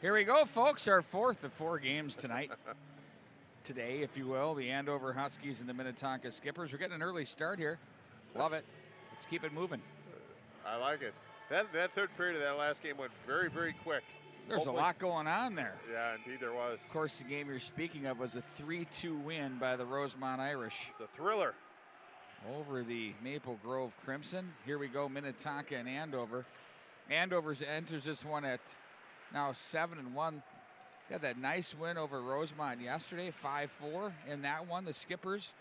Here we go, folks. Our fourth of 4 games tonight. Today, if you will, the Andover Huskies and the Minnetonka Skippers. We're getting an early start here. Love it. Let's keep it moving. I like it. That third period of that last game went very, very quick. There's a lot going on there. Yeah, indeed there was. Of course, the game you're speaking of was a 3-2 win by the Rosemont Irish. It's a thriller. Over the Maple Grove Crimson. Here we go, Minnetonka and Andover. Andover enters this one at now 7-1. Got that nice win over Rosemont yesterday, 5-4. In that one, the Skippers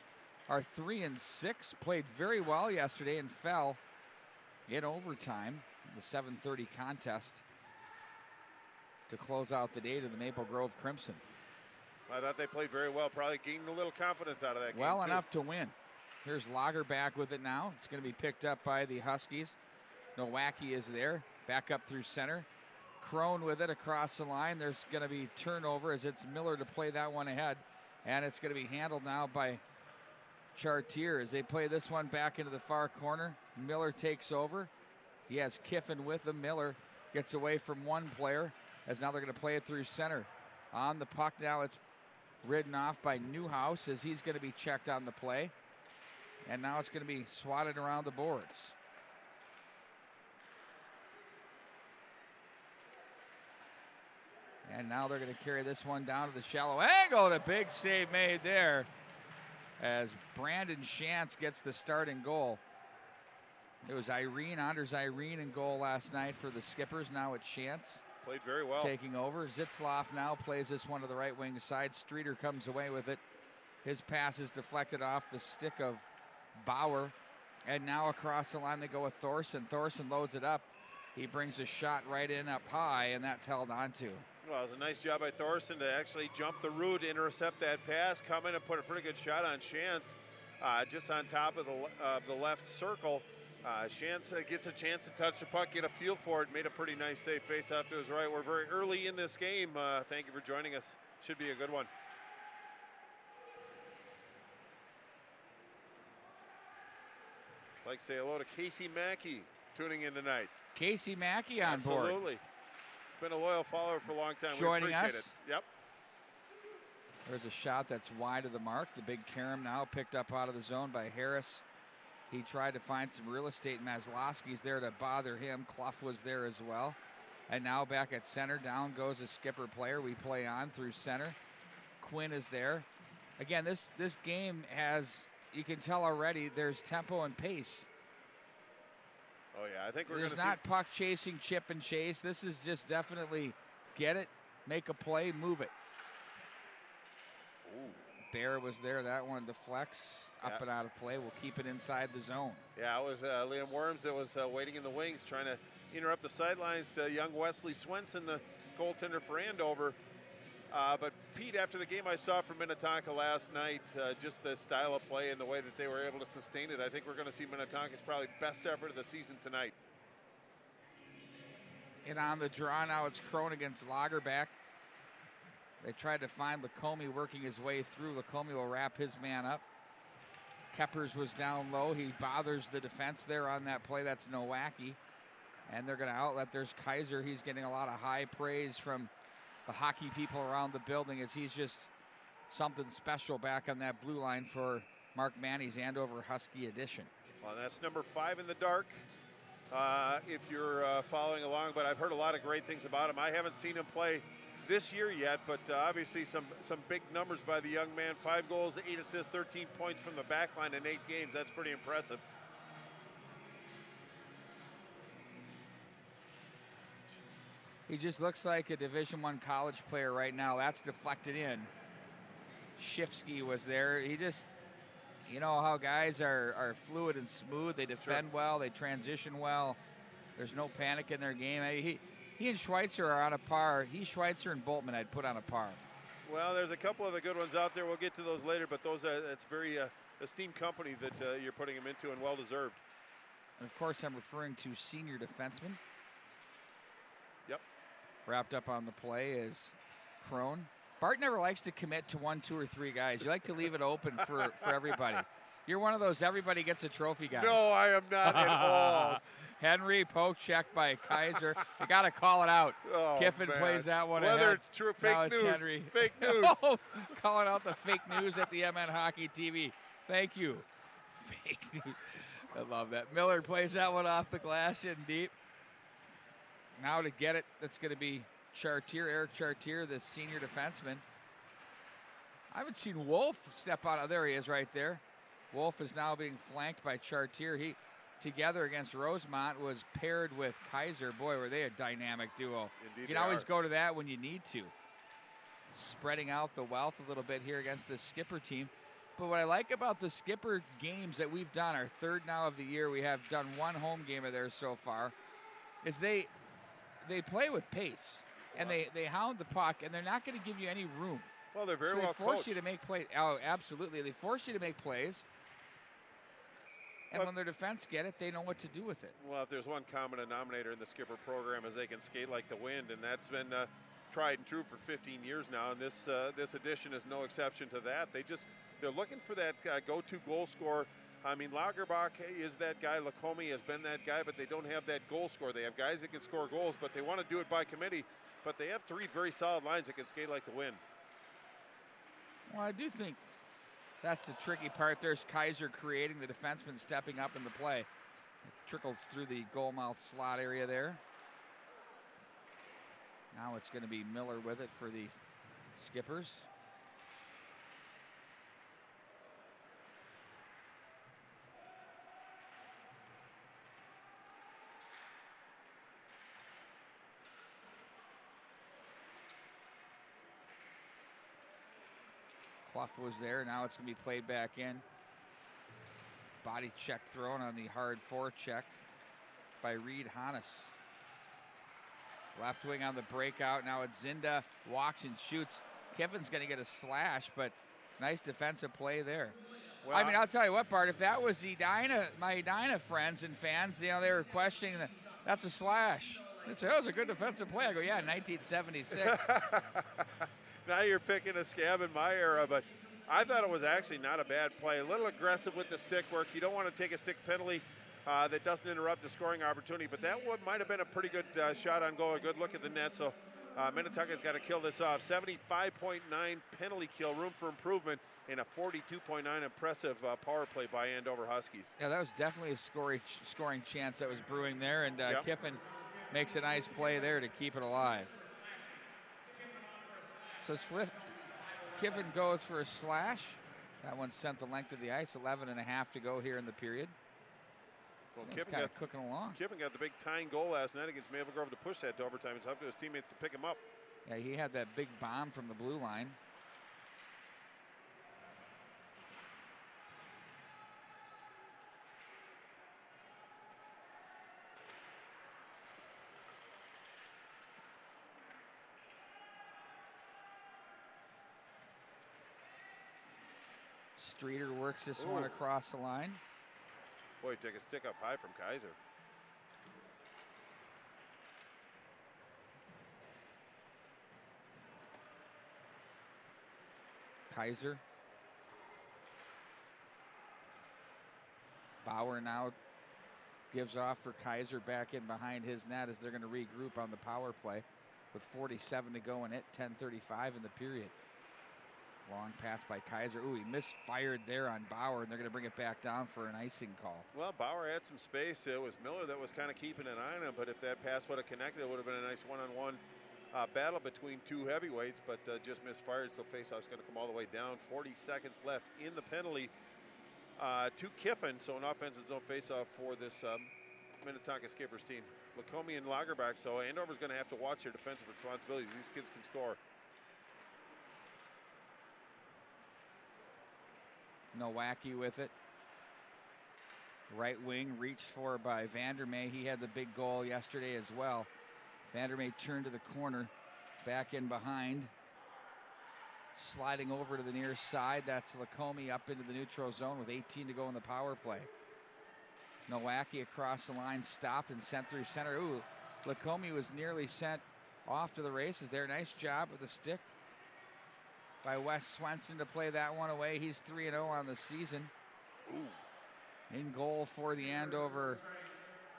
are 3-6. Played very well yesterday and fell in overtime, the 7:30 contest to close out the day to the Maple Grove Crimson. I thought they played very well. Probably gained a little confidence out of that game. Well enough to win. Here's Lager back with it now. It's going to be picked up by the Huskies. Nowacki is there. Back up through center. Crone with it across the line. There's going to be turnover as it's Miller to play that one ahead. And it's going to be handled now by Chartier as they play this one back into the far corner. Miller takes over. He has Kiffin with him. Miller gets away from one player as now they're going to play it through center. On the puck now, it's ridden off by Newhouse as he's going to be checked on the play. And now it's going to be swatted around the boards. And now they're going to carry this one down to the shallow angle. And a big save made there as Brandon Shantz gets the starting goal. It was Anders Irene in goal last night for the Skippers. Now it's Shantz. Played very well. Taking over. Zitzloff now plays this one to the right wing side. Streeter comes away with it. His pass is deflected off the stick of Bauer. And now across the line they go with Thorson. Thorson loads it up. He brings a shot right in up high, and that's held on to. Well, it was a nice job by Thorson to actually jump the route, intercept that pass, come in and put a pretty good shot on Shantz just on top of the left circle. Shantz gets a chance to touch the puck, get a feel for it, made a pretty nice save face off to his right. We're very early in this game. Thank you for joining us. Should be a good one. I'd like to say hello to Casey Mackey tuning in tonight. Casey Mackey on board. Absolutely. He's been a loyal follower for a long time. Joining we appreciate us. it. Yep. There's a shot that's wide of the mark. The big carom now picked up out of the zone by Harris. He tried to find some real estate. Maslowski's there to bother him. Clough was there as well. And now back at center. Down goes a Skipper player. We play on through center. Quinn is there. Again, this game has, you can tell already, there's tempo and pace. Oh, yeah, I think we're going to see. There's not puck chasing, chip and chase. This is just definitely get it, make a play, move it. Ooh. Bear was there. That one deflects up and out of play. We'll keep it inside the zone. Yeah, it was Liam Worms that was waiting in the wings, trying to interrupt the sidelines to young Wesley Swenson, the goaltender for Andover. But Pete, after the game I saw from Minnetonka last night, just the style of play and the way that they were able to sustain it, I think we're going to see Minnetonka's probably best effort of the season tonight. And on the draw now, it's Crone against Lagerback. They tried to find Lacombe working his way through. Lacombe will wrap his man up. Keppers was down low. He bothers the defense there on that play. That's Nowacki. And they're going to outlet. There's Kaiser. He's getting a lot of high praise from the hockey people around the building as he's just something special back on that blue line for Mark Manny's Andover Husky edition. Well, that's number 5 in the dark if you're following along, but I've heard a lot of great things about him. I haven't seen him play this year yet, but obviously some big numbers by the young man. 5 goals, 8 assists, 13 points from the back line in 8 games. That's pretty impressive. He just looks like a Division I college player right now. That's deflected in. Shifsky was there. He just, you know how guys are fluid and smooth. They defend well. They transition well. There's no panic in their game. He and Schweitzer are on a par. Schweitzer and Boltman I'd put on a par. Well, there's a couple of the good ones out there. We'll get to those later, but that's very esteemed company that you're putting him into, and well-deserved. And, of course, I'm referring to senior defenseman. Yep. Wrapped up on the play is Crone. Bart never likes to commit to 1, 2, or 3 guys. You like to leave it open for everybody. You're one of those everybody gets a trophy guys. No, I am not at all. Henry, poke check by Kaiser. You got to call it out. Oh, Kiffin man. plays that one Whether ahead. it's true, Now fake it's news. Henry. Fake news. Oh, calling out the fake news at the MN Hockey TV. Thank you. Fake news. I love that. Miller plays that one off the glass in deep. Now to get it, that's going to be Chartier, Eric Chartier, the senior defenseman. I haven't seen Wolf step out. There he is right there. Wolf is now being flanked by Chartier. He, together against Rosemont, was paired with Kaiser. Boy, were they a dynamic duo. Indeed, You can always go to that when you need to. Spreading out the wealth a little bit here against this Skipper team. But what I like about the Skipper games that we've done, our third now of the year, we have done one home game of theirs so far, is they play with pace. And they hound the puck, and they're not going to give you any room. Well, they're very so well they force coached. you to make plays. Oh, absolutely. They force you to make plays. And when their defense get it, they know what to do with it. Well, if there's one common denominator in the Skipper program is they can skate like the wind, and that's been tried and true for 15 years now, and this edition is no exception to that. They're looking for that go-to goal scorer. I mean, Lagerbach is that guy. Lacombe has been that guy, but they don't have that goal scorer. They have guys that can score goals, but they want to do it by committee. But they have three very solid lines that can skate like the wind. Well, I do think that's the tricky part. There's Kaiser creating, the defenseman stepping up in the play. It trickles through the goal mouth slot area there. Now it's going to be Miller with it for the Skippers. Clough was there. Now it's going to be played back in. Body check thrown on the hard forecheck by Reed Hannes. Left wing on the breakout. Now it's Zinda. Walks and shoots. Kiffin's going to get a slash, but nice defensive play there. Well, I mean, I'll tell you what, Bart, if that was my Edina friends and fans, they were questioning that. That's a slash. They'd say, oh, it was a good defensive play. I go, yeah, 1976. Now you're picking a scab in my era, but I thought it was actually not a bad play. A little aggressive with the stick work. You don't want to take a stick penalty that doesn't interrupt the scoring opportunity, but that one might have been a pretty good shot on goal, a good look at the net. So Minnetonka's got to kill this off. 75.9 penalty kill, room for improvement, and a 42.9 impressive power play by Andover Huskies. Yeah, that was definitely a scoring chance that was brewing there, and Yep. Kiffin makes a nice play there to keep it alive. So Kiffin goes for a slash. That one sent the length of the ice. 11.5 to go here in the period. Well, So Kiffin kind of cooking along. Kiffin got the big tying goal last night against Maple Grove to push that to overtime. It's up to his teammates to pick him up. Yeah, he had that big bomb from the blue line. Streeter works this one across the line. Boy, took a stick up high from Kaiser. Kaiser. Bauer now gives off for Kaiser back in behind his net as they're going to regroup on the power play with 47 to go in it, 10:35 in the period. Long pass by Kaiser. Ooh, he misfired there on Bauer, and they're going to bring it back down for an icing call. Well, Bauer had some space. It was Miller that was kind of keeping an eye on him, but if that pass would have connected, it would have been a nice one-on-one battle between two heavyweights, but just misfired, so faceoff's going to come all the way down. 40 seconds left in the penalty to Kiffin, so an offensive zone faceoff for this Minnetonka Skippers team. Lacombe and Lagerbach, so Andover's going to have to watch their defensive responsibilities. These kids can score. Nowacki with it. Right wing reached for by Vandermeer. He had the big goal yesterday as well. Vandermeer turned to the corner, back in behind. Sliding over to the near side. That's Lacombe up into the neutral zone with 18 to go in the power play. Nowacki across the line, stopped and sent through center. Ooh, Lacombe was nearly sent off to the races there. Nice job with the stick by Wes Swenson to play that one away. He's 3-0 on the season. Ooh. In goal for the Andover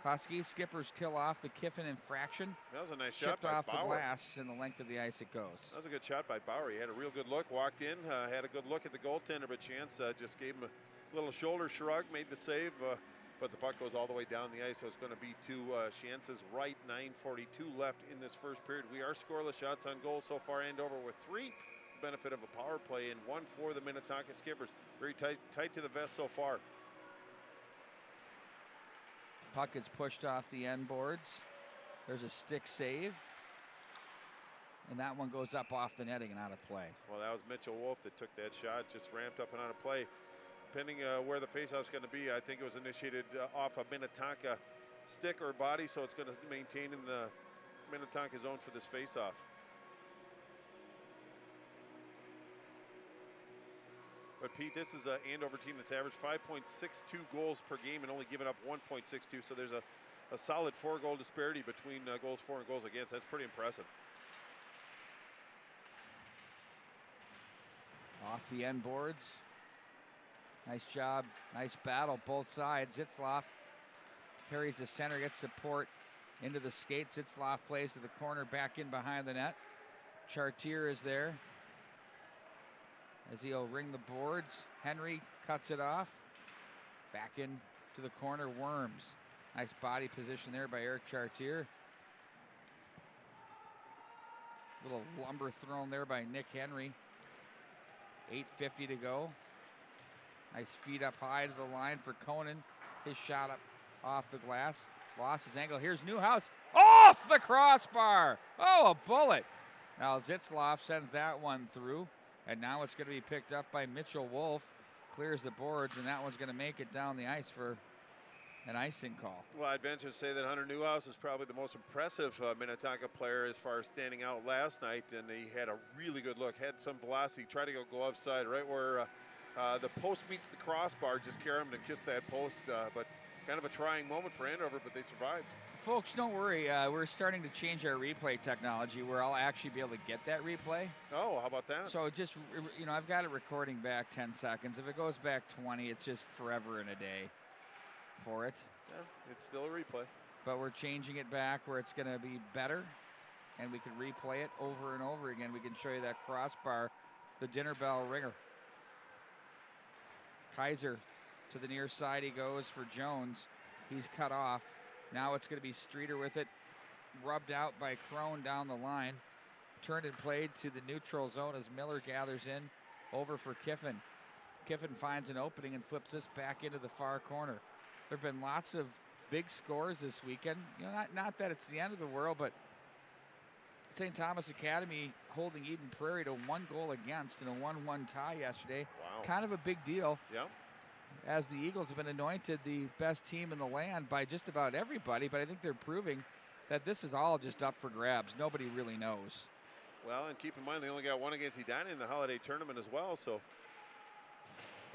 Huskies. Skippers kill off the Kiffin infraction. That was a nice shot Chipped by off Bauer. the glass, and the length of the ice it goes. That was a good shot by Bauer. He had a real good look, walked in, had a good look at the goaltender, but Chance just gave him a little shoulder shrug, made the save, but the puck goes all the way down the ice, so it's going to be to Chance's right. 9:42 left in this first period. We are scoreless. Shots on goal so far. Andover with 3. The benefit of a power play, and 1 for the Minnetonka Skippers. Very tight to the vest so far. Puck is pushed off the end boards. There's a stick save. And that one goes up off the netting and out of play. Well, that was Mitchell Wolf that took that shot, just ramped up and out of play. Depending where the faceoff is going to be, I think it was initiated off a Minnetonka stick or body, so it's going to maintain in the Minnetonka zone for this faceoff. But Pete, this is an Andover team that's averaged 5.62 goals per game and only given up 1.62. So there's a solid 4-goal disparity between goals for and goals against. That's pretty impressive. Off the end boards. Nice job, nice battle, both sides. Zitzloff carries the center, gets support into the skates. Zitzloff plays to the corner, back in behind the net. Chartier is there as he'll ring the boards. Henry cuts it off. Back in to the corner, Worms. Nice body position there by Eric Chartier. Little lumber thrown there by Nick Henry. 8:50 to go. Nice feed up high to the line for Conan. His shot up off the glass. Lost his angle. Here's Newhouse. Off the crossbar. Oh, a bullet. Now Zitzloff sends that one through. And now it's going to be picked up by Mitchell Wolf. Clears the boards, and that one's going to make it down the ice for an icing call. Well, I'd venture to say that Hunter Newhouse is probably the most impressive Minnetonka player as far as standing out last night, and he had a really good look, had some velocity, tried to go glove side right where the post meets the crossbar, just carry him to kiss that post, but kind of a trying moment for Andover, but they survived. Folks, don't worry. We're starting to change our replay technology where I'll actually be able to get that replay. Oh, how about that? So just, you know, I've got it recording back 10 seconds. If it goes back 20, it's just forever and a day for it. Yeah, it's still a replay. But we're changing it back where it's going to be better, and we can replay it over and over again. We can show you that crossbar, the dinner bell ringer. Kaiser to the near side he goes for Jones. He's cut off. Now it's going to be Streeter with it, rubbed out by Crone down the line. Turned and played to the neutral zone as Miller gathers in over for Kiffin. Kiffin finds an opening and flips this back into the far corner. There have been lots of big scores this weekend. You know, not that it's the end of the world, but St. Thomas Academy holding Eden Prairie to 1 goal against in a 1-1 tie yesterday. Wow. Kind of a big deal. Yeah. As the Eagles have been anointed the best team in the land by just about everybody, but I think they're proving that this is all just up for grabs. Nobody really knows. Well, and keep in mind they only got 1 against Edina in the holiday tournament as well, so.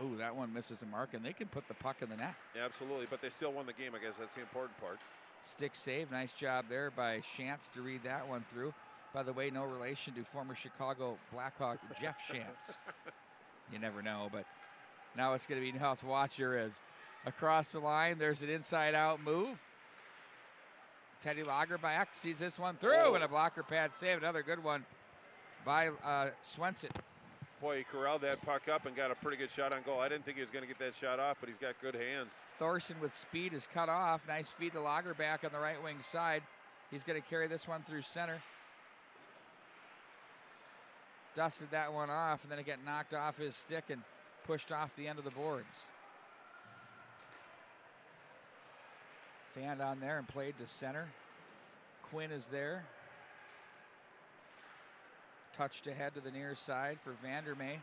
Oh, that one misses the mark, and they can put the puck in the net. Yeah, absolutely, but they still won the game. I guess that's the important part. Stick save, nice job there by Shantz to read that one through. By the way, no relation to former Chicago Blackhawk Jeff Shantz. You never know, but now it's going to be Newhouse. Watcher is across the line. There's an inside-out move. Teddy Lagerback sees this one through, and a blocker pad save. Another good one by Swenson. Boy, he corralled that puck up and got a pretty good shot on goal. I didn't think he was going to get that shot off, but he's got good hands. Thorson with speed is cut off. Nice feed to Lagerback on the right wing side. He's going to carry this one through center. Dusted that one off, and then it got knocked off his stick and pushed off the end of the boards. Fanned on there and played to center. Quinn is there. Touched ahead to the near side for Vandermeer.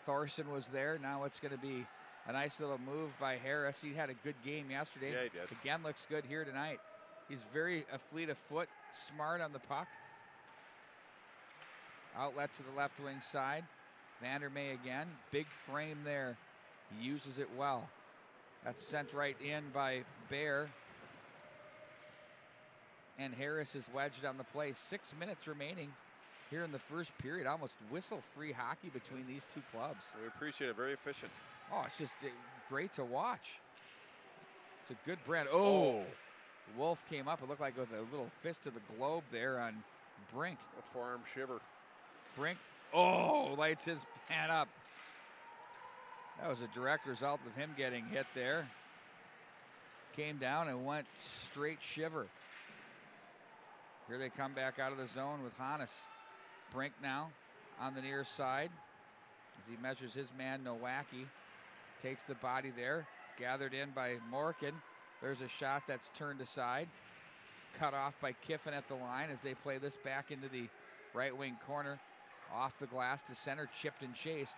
Thorson was there. Now it's going to be a nice little move by Harris. He had a good game yesterday. Yeah, he did. Again, looks good here tonight. He's very fleet of foot, smart on the puck. Outlet to the left wing side. Vandermeer again. Big frame there. He uses it well. That's sent right in by Bear. And Harris is wedged on the play. 6 minutes remaining here in the first period. Almost whistle-free hockey between these two clubs. We appreciate it. Very efficient. Oh, it's just great to watch. It's a good Brent. Oh! Wolf came up, it looked like with a little fist of the globe there on Brink. A forearm shiver. Brink, oh, lights his man up. That was a direct result of him getting hit there. Came down and went straight shiver. Here they come back out of the zone with Hannes. Brink now on the near side as he measures his man, Nowacki. Takes the body there, gathered in by Morgan. There's a shot that's turned aside. Cut off by Kiffin at the line as they play this back into the right wing corner. Off the glass to center, chipped and chased.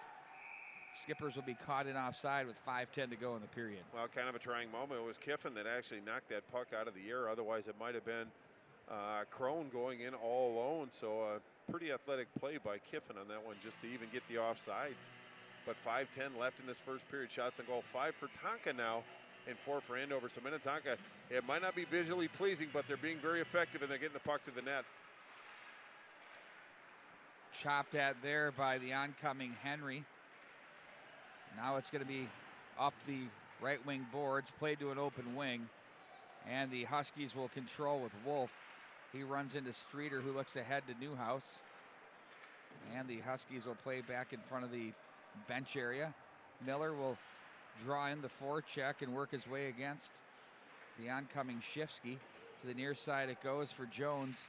Skippers will be caught in offside with 5:10 to go in the period. Well, kind of a trying moment. It was Kiffin that actually knocked that puck out of the air. Otherwise, it might have been Crone going in all alone. So pretty athletic play by Kiffin on that one just to even get the offsides. But 5:10 left in this first period. Shots on goal, 5 for Tonka now and 4 for Andover. So Minnetonka, it might not be visually pleasing, but they're being very effective and they're getting the puck to the net. Chopped at there by the oncoming Henry. Now it's going to be up the right wing boards, played to an open wing, and the Huskies will control with Wolf. He runs into Streeter, who looks ahead to Newhouse, and the Huskies will play back in front of the bench area. Miller will draw in the forecheck and work his way against the oncoming Shifsky. To the near side it goes for Jones.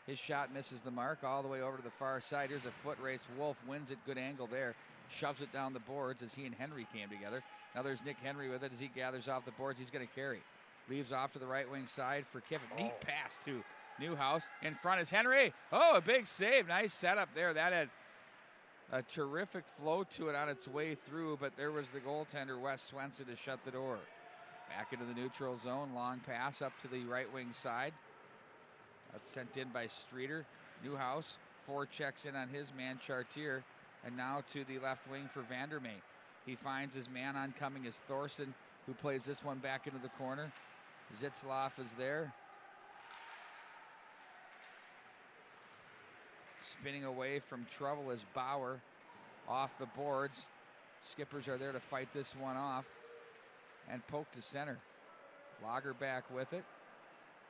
His shot misses the mark all the way over to the far side. Here's a foot race. Wolf wins it, good angle there. Shoves it down the boards as he and Henry came together. Now there's Nick Henry with it as he gathers off the boards. He's going to carry. Leaves off to the right wing side for Kiffin. Neat pass to Newhouse. In front is Henry. Oh, a big save. Nice setup there. That had a terrific flow to it on its way through, but there was the goaltender, Wes Swenson, to shut the door. Back into the neutral zone. Long pass up to the right wing side. That's sent in by Streeter. Newhouse forechecks in on his man, Chartier. And now to the left wing for Vandermeer. He finds his man oncoming is Thorson, who plays this one back into the corner. Zitzloff is there. Spinning away from trouble is Bauer off the boards. Skippers are there to fight this one off and poke to center. Lager back with it.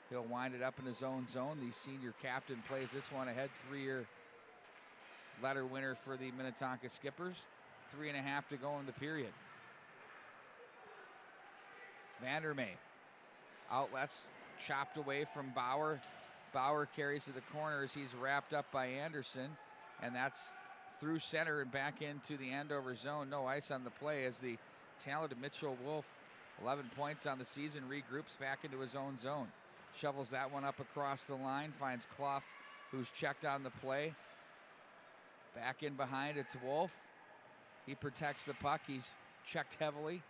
He'll wind it up in his own zone. The senior captain plays this one ahead. 3-year letter winner for the Minnetonka Skippers. 3.5 to go in the period. Vandermeer. Outlets chopped away from Bauer. Bauer carries to the corner as he's wrapped up by Anderson. And that's through center and back into the Andover zone. No ice on the play as the talented Mitchell Wolf, 11 points on the season, regroups back into his own zone. Shovels that one up across the line. Finds Clough, who's checked on the play. Back in behind, it's Wolf. He protects the puck. He's checked heavily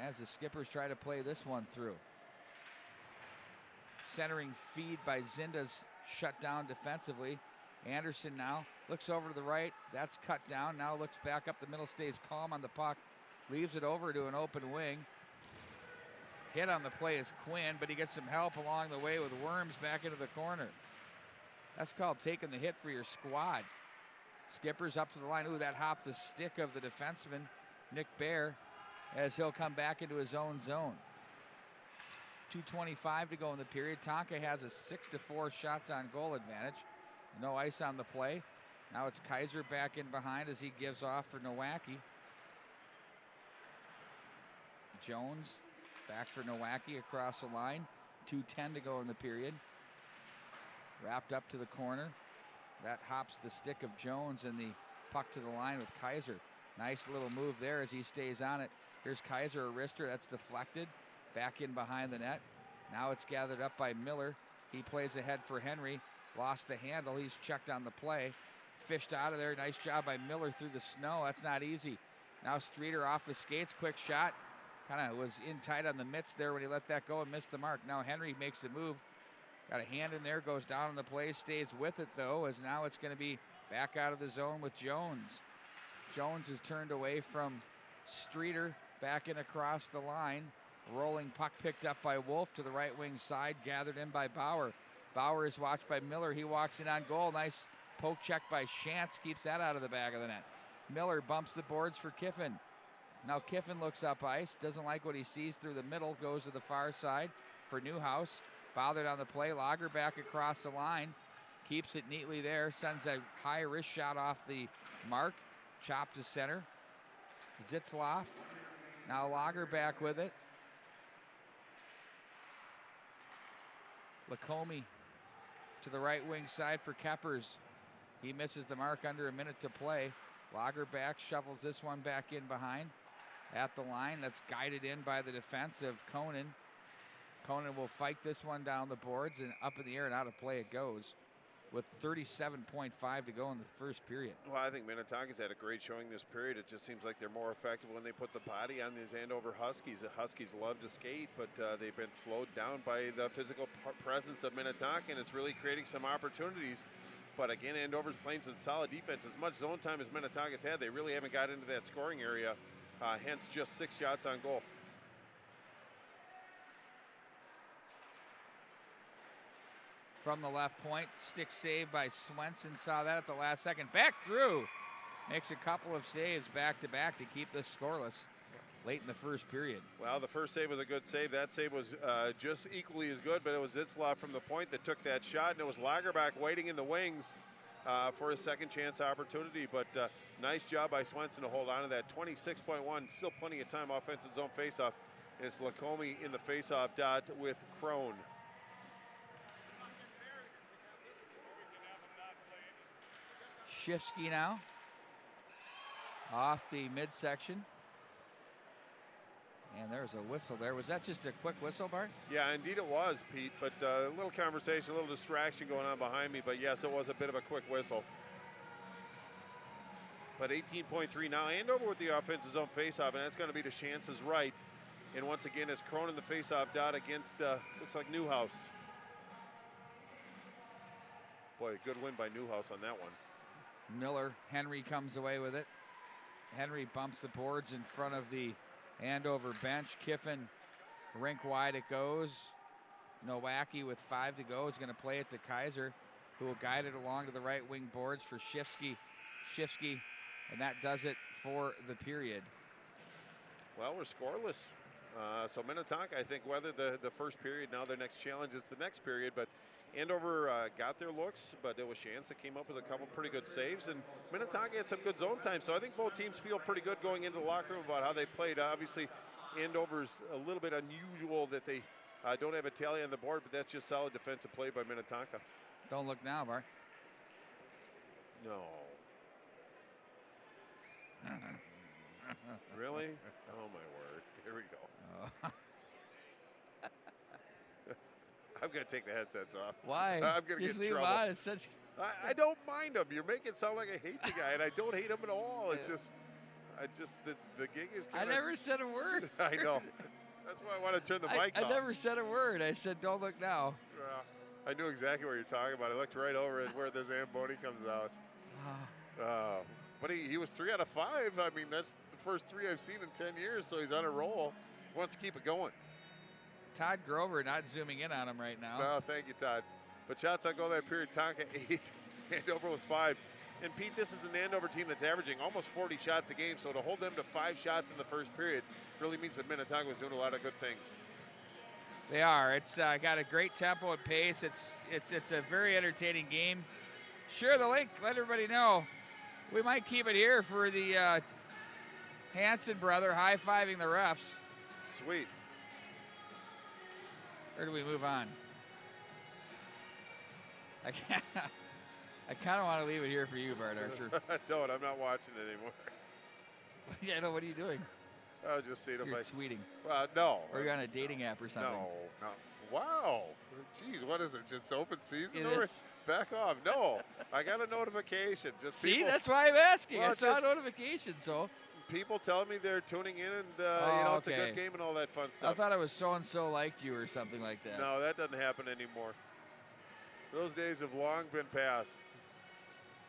as the Skippers try to play this one through. Centering feed by Zinda's shut down defensively. Anderson now looks over to the right. That's cut down. Now looks back up the middle, stays calm on the puck. Leaves it over to an open wing. Hit on the play is Quinn, but he gets some help along the way with Worms back into the corner. That's called taking the hit for your squad. Skippers up to the line. Ooh, that hopped the stick of the defenseman, Nick Bear, as he'll come back into his own zone. 2:25 to go in the period. Tonka has a 6-4 shots on goal advantage. No ice on the play. Now it's Kaiser back in behind as he gives off for Nowacki. Jones back for Nowacki across the line. 2:10 to go in the period. Wrapped up to the corner. That hops the stick of Jones and the puck to the line with Kaiser. Nice little move there as he stays on it. Here's Kaiser, a wrister that's deflected. Back in behind the net. Now it's gathered up by Miller. He plays ahead for Henry. Lost the handle. He's checked on the play. Fished out of there. Nice job by Miller through the snow. That's not easy. Now Streeter off the skates. Quick shot. Kind of was in tight on the mitts there when he let that go and missed the mark. Now Henry makes the move. Got a hand in there. Goes down on the play. Stays with it though, as now it's going to be back out of the zone with Jones. Jones is turned away from Streeter. Back in across the line. Rolling puck picked up by Wolf to the right wing side. Gathered in by Bauer. Bauer is watched by Miller. He walks in on goal. Nice poke check by Shantz. Keeps that out of the back of the net. Miller bumps the boards for Kiffin. Now Kiffin looks up ice, doesn't like what he sees through the middle, goes to the far side for Newhouse. Bothered on the play, Lager back across the line, keeps it neatly there, sends a high wrist shot off the mark, chopped to center. Zitzloff, now Lager back with it. Lacombe to the right wing side for Keppers. He misses the mark under a minute to play. Lager back, shovels this one back in behind. At the line, that's guided in by the defense of Conan. Conan will fight this one down the boards and up in the air and out of play it goes with 37.5 to go in the first period. Well, I think Minnetonka's had a great showing this period. It just seems like they're more effective when they put the body on these Andover Huskies. The Huskies love to skate, but they've been slowed down by the physical presence of Minnetonka, and it's really creating some opportunities. But again, Andover's playing some solid defense. As much zone time as Minnetonka's had, they really haven't got into that scoring area, hence just 6 shots on goal. From the left point, stick save by Swenson. Saw that at the last second. Back through. Makes a couple of saves back-to-back to keep this scoreless late in the first period. Well, the first save was a good save. That save was just equally as good, but it was Zitzloff from the point that took that shot, and it was Lagerback waiting in the wings for a second chance opportunity. But nice job by Swenson to hold on to that. 26.1, still plenty of time offensive zone faceoff. And it's Lacombe in the faceoff dot with Crone. Shifsky now off the midsection. And there's a whistle there. Was that just a quick whistle, Bart? Yeah, indeed it was, Pete. But a little conversation, a little distraction going on behind me. But yes, it was a bit of a quick whistle. But 18.3 now. Andover with the offensive zone faceoff, and that's going to be to Chance's right. And once again, it's Cronin the faceoff dot against, looks like Newhouse. Boy, good win by Newhouse on that one. Miller, Henry comes away with it. Henry bumps the boards in front of the Andover bench. Kiffin, rink wide it goes. Nowacki with 5 to go is going to play it to Kaiser, who will guide it along to the right wing boards for Shifsky, and that does it for the period. Well, we're scoreless. So Minnetonka, I think, weathered the first period. Now their next challenge is the next period, but Andover got their looks, but it was Chance that came up with a couple pretty good saves, and Minnetonka had some good zone time. So I think both teams feel pretty good going into the locker room about how they played. Obviously, Andover's a little bit unusual that they don't have a tally on the board, but that's just solid defensive play by Minnetonka. Don't look now, Bart. No. Really? Oh, my word. Here we go. Oh. I'm going to take the headsets off. Why? I'm going to get in trouble. On. It's such... I don't mind him. You're making it sound like I hate the guy, and I don't hate him at all. It's just, the gig is kind of... I never said a word. I know. That's why I want to turn the mic off. I never said a word. I said, don't look now. I knew exactly what you're talking about. I looked right over at where the Zamboni comes out. But he was 3 out of 5. I mean, that's the first 3 I've seen in 10 years, so he's on a roll. He wants to keep it going. Todd Grover not zooming in on him right now. No, thank you, Todd. But shots on goal that period, Tonka 8, Andover with 5. And Pete, this is an Andover team that's averaging almost 40 shots a game, so to hold them to 5 shots in the first period really means that Minnetonka was doing a lot of good things. They are. It's got a great tempo and pace. It's a very entertaining game. Share the link. Let everybody know. We might keep it here for the Hanson brother high-fiving the refs. Sweet. Or do we move on? I kind of want to leave it here for you, Bart Archer. Don't. I'm not watching it anymore. Yeah, no. What are you doing? I'll just see it if You're tweeting. No. Or you're on a dating app or something. No. Wow. Jeez, what is it? Just open season? It Or is. back off. No. I got a notification. Just See, people, that's why I'm asking. Well, I saw a notification, so. people telling me they're tuning in and it's a okay. good game and all that fun I stuff. thought it was so-and-so liked you or something like that. No, that doesn't happen anymore. Those days have long been past.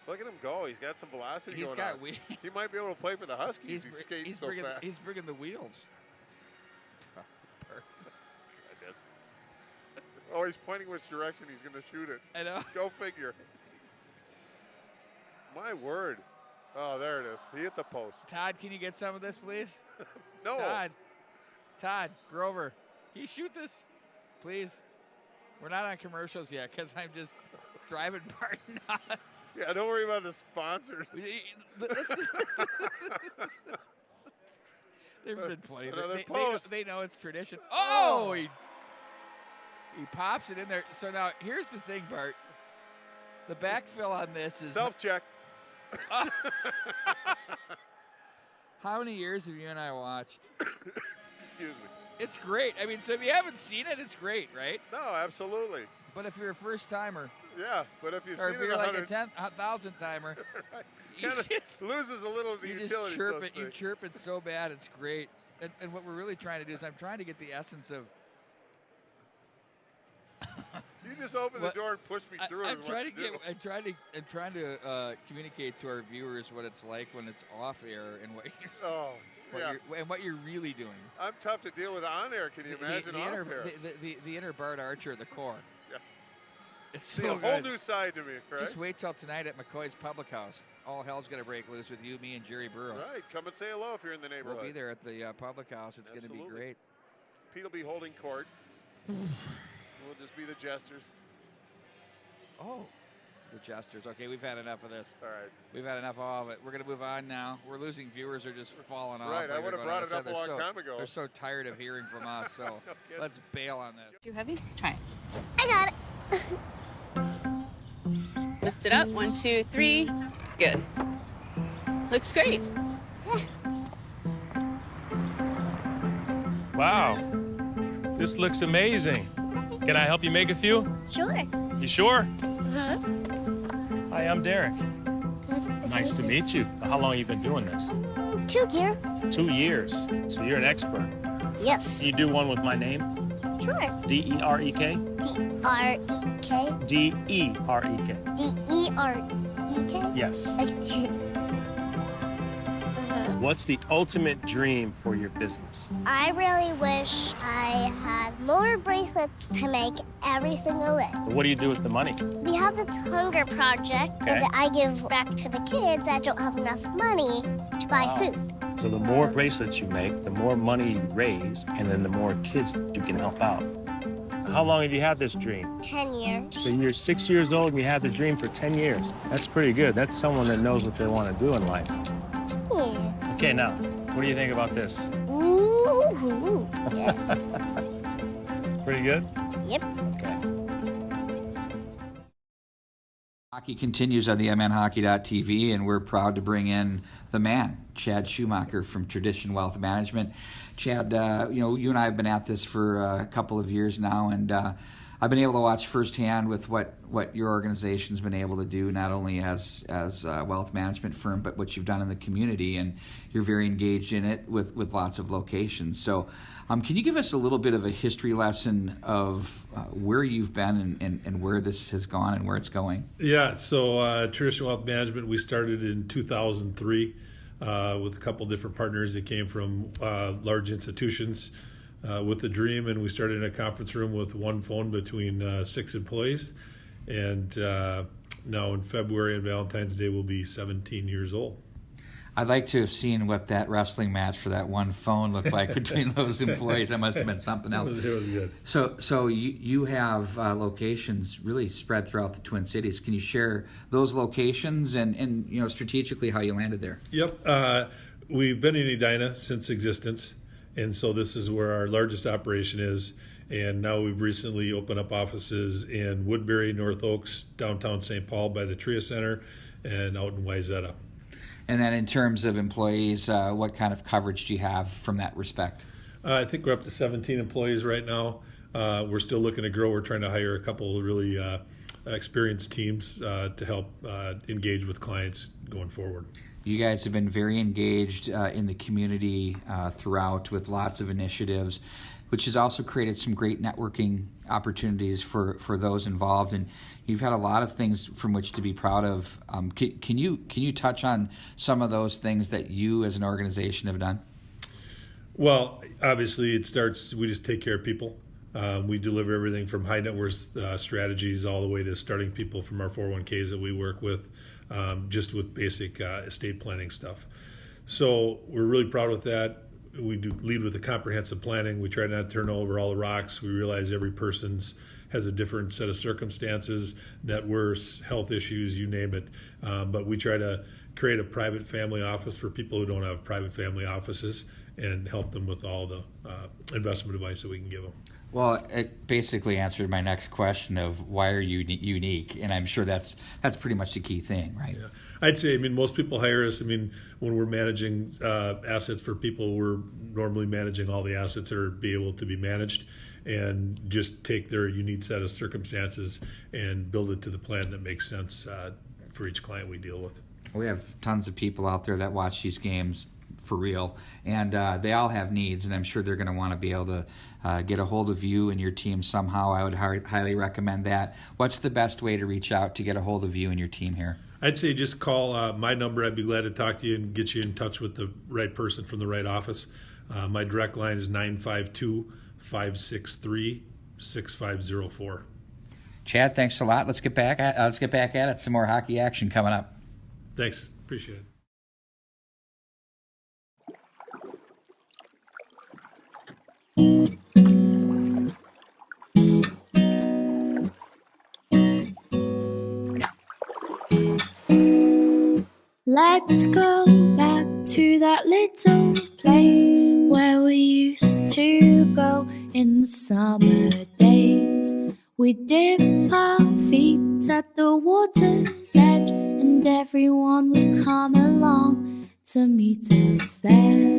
Look at him go. He's got some velocity going on. He might be able to play for the Huskies. He's skating so fast. He's bringing the wheels. Oh, he's pointing which direction he's going to shoot it. I know. Go figure. My word. Oh, there it is. He hit the post. Todd, can you get some of this, please? No. Todd, Grover, can you shoot this, please? We're not on commercials yet because I'm just driving Bart nuts. Yeah, don't worry about the sponsors. There've been plenty. Another post. They know it's tradition. Oh, he pops it in there. So now here's the thing, Bart. The backfill on this is self-check. How many years have you and I watched? Excuse me. It's great. I mean, so if you haven't seen it, it's great, right? No, absolutely. But if you're a first timer, yeah. But if you've or seen if it you're like a 1,000th timer, right. you just loses a little of the utility. Chirp so it. You chirp it so bad, it's great. And what we're really trying to do is I'm trying to get the essence of. You just open the door and push me through. I'm trying to communicate to our viewers what it's like when it's off air and what you're, what you're really doing. I'm tough to deal with on air. Can you imagine off air? The inner Bart Archer, the core. Yeah. It's see so a whole new side to me, right? Just wait till tonight at McCoy's Public House. All hell's going to break loose with you, me, and Jerry Burrow. Right. Come and say hello if you're in the neighborhood. We'll be there at the Public House. It's going to be great. Pete will be holding court. We'll just be the jesters. Oh, the jesters. Okay, we've had enough of this. All right. We've had enough of all of it. We're going to move on now. We're losing viewers are just falling off. Right, I would have brought it up a long time ago. They're so tired of hearing from us, so let's bail on this. Too heavy? Try it. I got it. Lift it up. 1, 2, 3. Good. Looks great. Yeah. Wow. This looks amazing. Can I help you make a few? Sure. You sure? Uh-huh. Hi, I'm Derek. Nice to meet you. So how long have you been doing this? 2 years. 2 years. So you're an expert. Yes. Can you do one with my name? Sure. D-E-R-E-K? D-R-E-K. D-E-R-E-K. D-E-R-E-K? Yes. Okay. What's the ultimate dream for your business? I really wish I had more bracelets to make every single day. What do you do with the money? We have this hunger project that I give back to the kids that don't have enough money to buy food. So the more bracelets you make, the more money you raise, and then the more kids you can help out. How long have you had this dream? 10 years. So you're 6 years old and you had the dream for 10 years. That's pretty good. That's someone that knows what they want to do in life. Yeah. Okay, now, what do you think about this? Ooh. Yeah. Pretty good? Yep. Okay. Hockey continues on the MNHockey.tv, and we're proud to bring in the man, Chad Schumacher from Tradition Wealth Management. Chad, you and I have been at this for a couple of years now, and I've been able to watch firsthand with what your organization's been able to do, not only as a wealth management firm, but what you've done in the community, and you're very engaged in it with lots of locations. So can you give us a little bit of a history lesson of where you've been and where this has gone and where it's going? Yeah, so Tradition Wealth Management, we started in 2003 with a couple different partners that came from large institutions. With the dream, and we started in a conference room with one phone between 6 employees, and now in February and Valentine's Day we'll be 17 years old. I'd like to have seen what that wrestling match for that one phone looked like between those employees. That must have been something else. It was good. So you have locations really spread throughout the Twin Cities. Can you share those locations and strategically how you landed there? Yep. We've been in Edina since existence. And so this is where our largest operation is. And now we've recently opened up offices in Woodbury, North Oaks, downtown St. Paul by the Tria Center, and out in Wayzata. And then in terms of employees, what kind of coverage do you have from that respect? I think we're up to 17 employees right now. We're still looking to grow. We're trying to hire a couple of really experienced teams to help engage with clients going forward. You guys have been very engaged in the community throughout with lots of initiatives, which has also created some great networking opportunities for those involved. And you've had a lot of things from which to be proud of. Can you touch on some of those things that you as an organization have done? Well, obviously it starts, we just take care of people. We deliver everything from high net worth strategies all the way to starting people from our 401ks that we work with, just with basic estate planning stuff. So we're really proud with that. We do lead with the comprehensive planning. We try not to turn over all the rocks. We realize every person's has a different set of circumstances, net worths, health issues, you name it. But we try to create a private family office for people who don't have private family offices and help them with all the investment advice that we can give them. Well, it basically answered my next question of why are you unique, and I'm sure that's pretty much the key thing, right? Yeah. I'd say, most people hire us. When we're managing assets for people, we're normally managing all the assets that are be able to be managed, and just take their unique set of circumstances and build it to the plan that makes sense for each client we deal with. We have tons of people out there that watch these games for real, and they all have needs, and I'm sure they're going to want to be able to get a hold of you and your team somehow. I would highly recommend that. What's the best way to reach out to get a hold of you and your team here? I'd say just call my number. I'd be glad to talk to you and get you in touch with the right person from the right office. My direct line is 952-563-6504. Chad, thanks a lot. Let's get back at it. Some more hockey action coming up. Thanks. Appreciate it. Let's go back to that little place where we used to go in the summer days. We dip our feet at the water's edge, and everyone would come along to meet us there.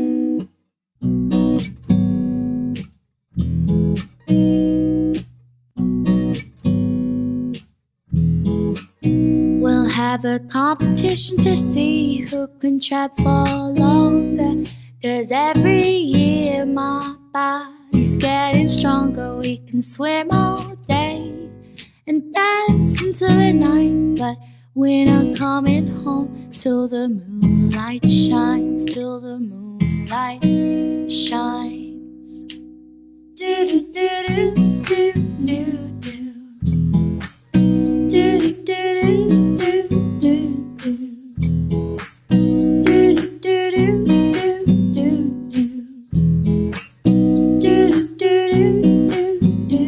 We'll have a competition to see who can chat for longer, 'cause every year my body's getting stronger. We can swim all day and dance until the night, but we're not coming home till the moonlight shines, till the moonlight shines. Do do do do do do do. Do do do do do do. Do do do do do do. Do do do do do.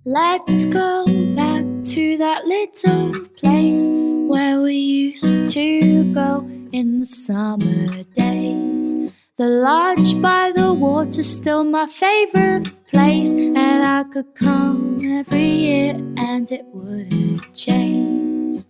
Let's go back to that little place where we used to go in the summer days. The lodge by the water's still my favorite place, and I could come every year and it wouldn't change.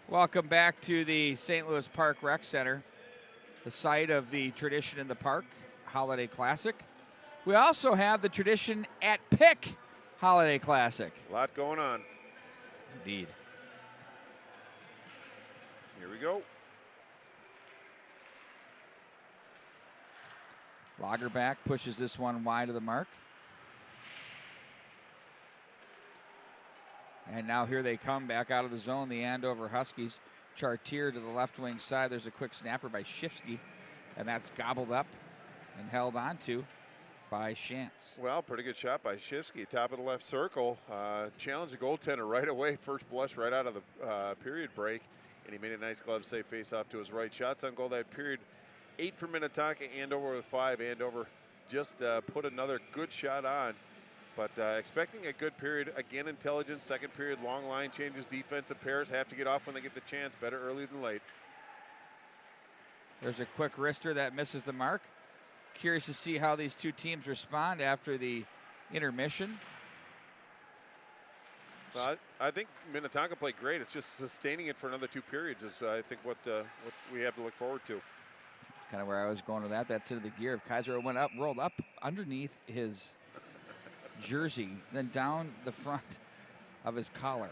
Welcome back to the St. Louis Park Rec Center, the site of the Tradition in the Park Holiday Classic. We also have the Tradition at Pick Holiday Classic. A lot going on. Indeed. Here we go. Lagerback pushes this one wide of the mark. And now here they come back out of the zone, the Andover Huskies. Chartier to the left wing side. There's a quick snapper by Shifsky, and that's gobbled up and held onto by Shantz. Well, pretty good shot by Shifsky, top of the left circle. Challenged the goaltender right away, first blush right out of the period break, and he made a nice glove save face off to his right. Shots on goal that period, 8 for Minnetonka, Andover with 5. Andover just put another good shot on. But expecting a good period. Again, intelligence. Second period, long line changes. Defensive pairs have to get off when they get the chance. Better early than late. There's a quick wrister that misses the mark. Curious to see how these two teams respond after the intermission. Well, I think Minnetonka played great. It's just sustaining it for another 2 periods is, I think, what we have to look forward to. Kind of where I was going with that. That's into the gear. If Kaiser went up, rolled up underneath his jersey, then down the front of his collar.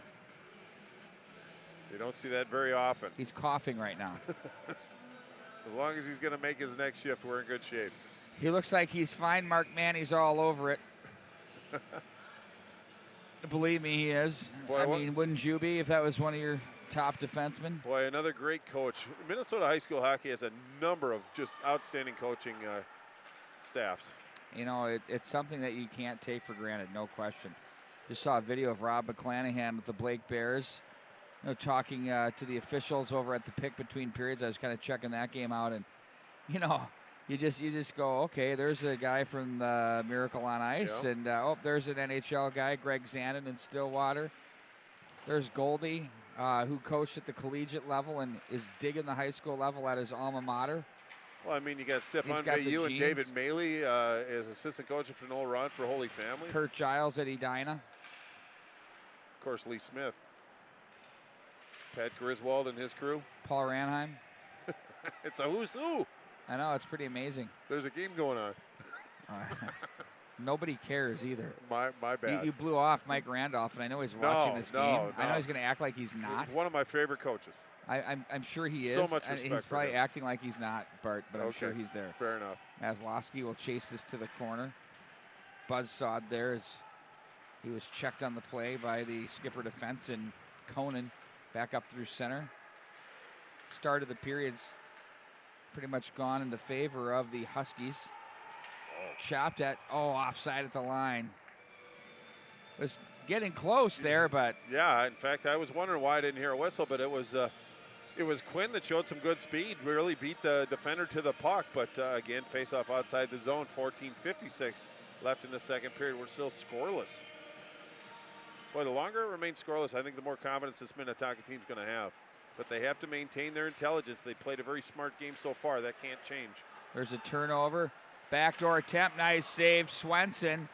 You don't see that very often. He's coughing right now. As long as he's going to make his next shift, we're in good shape. He looks like he's fine. Mark Manny's all over it. Believe me, he is. Boy, I mean, wouldn't you be if that was one of your top defensemen? Boy, another great coach. Minnesota high school hockey has a number of just outstanding coaching staffs. You know, it's something that you can't take for granted, no question. Just saw a video of Rob McClanahan with the Blake Bears, you know, talking to the officials over at the pick between periods. I was kind of checking that game out, and you know, you just go, okay, there's a guy from the Miracle on Ice, yeah. And there's an NHL guy, Greg Zanin in Stillwater. There's Goldie, who coached at the collegiate level and is digging the high school level at his alma mater. Well, I mean, you got Stefan Bayou and David Maley as assistant coach for Noel Ron for Holy Family. Kurt Giles at Edina. Of course, Lee Smith. Pat Griswold and his crew. Paul Ranheim. It's a who's who. I know, it's pretty amazing. There's a game going on. Nobody cares either. My bad. You blew off Mike Randolph, and I know he's watching this game. No. I know he's going to act like he's not. One of my favorite coaches. I'm sure he is. So much respect He's probably acting like he's not, Bart, but I'm sure he's there. Fair enough. Maslowski will chase this to the corner. Buzzsaw there as he was checked on the play by the skipper defense, and Conan back up through center. Start of the period's pretty much gone in the favor of the Huskies. Chopped at, offside at the line. Was getting close there, but. Yeah, in fact, I was wondering why I didn't hear a whistle, but it was Quinn that showed some good speed, really beat the defender to the puck, but again, face off outside the zone, 14:56 left in the second period. We're still scoreless. Boy, the longer it remains scoreless, I think the more confidence this Minnetonka team's going to have. But they have to maintain their intelligence. They played a very smart game so far. That can't change. There's a turnover. Backdoor attempt. Nice save. Swenson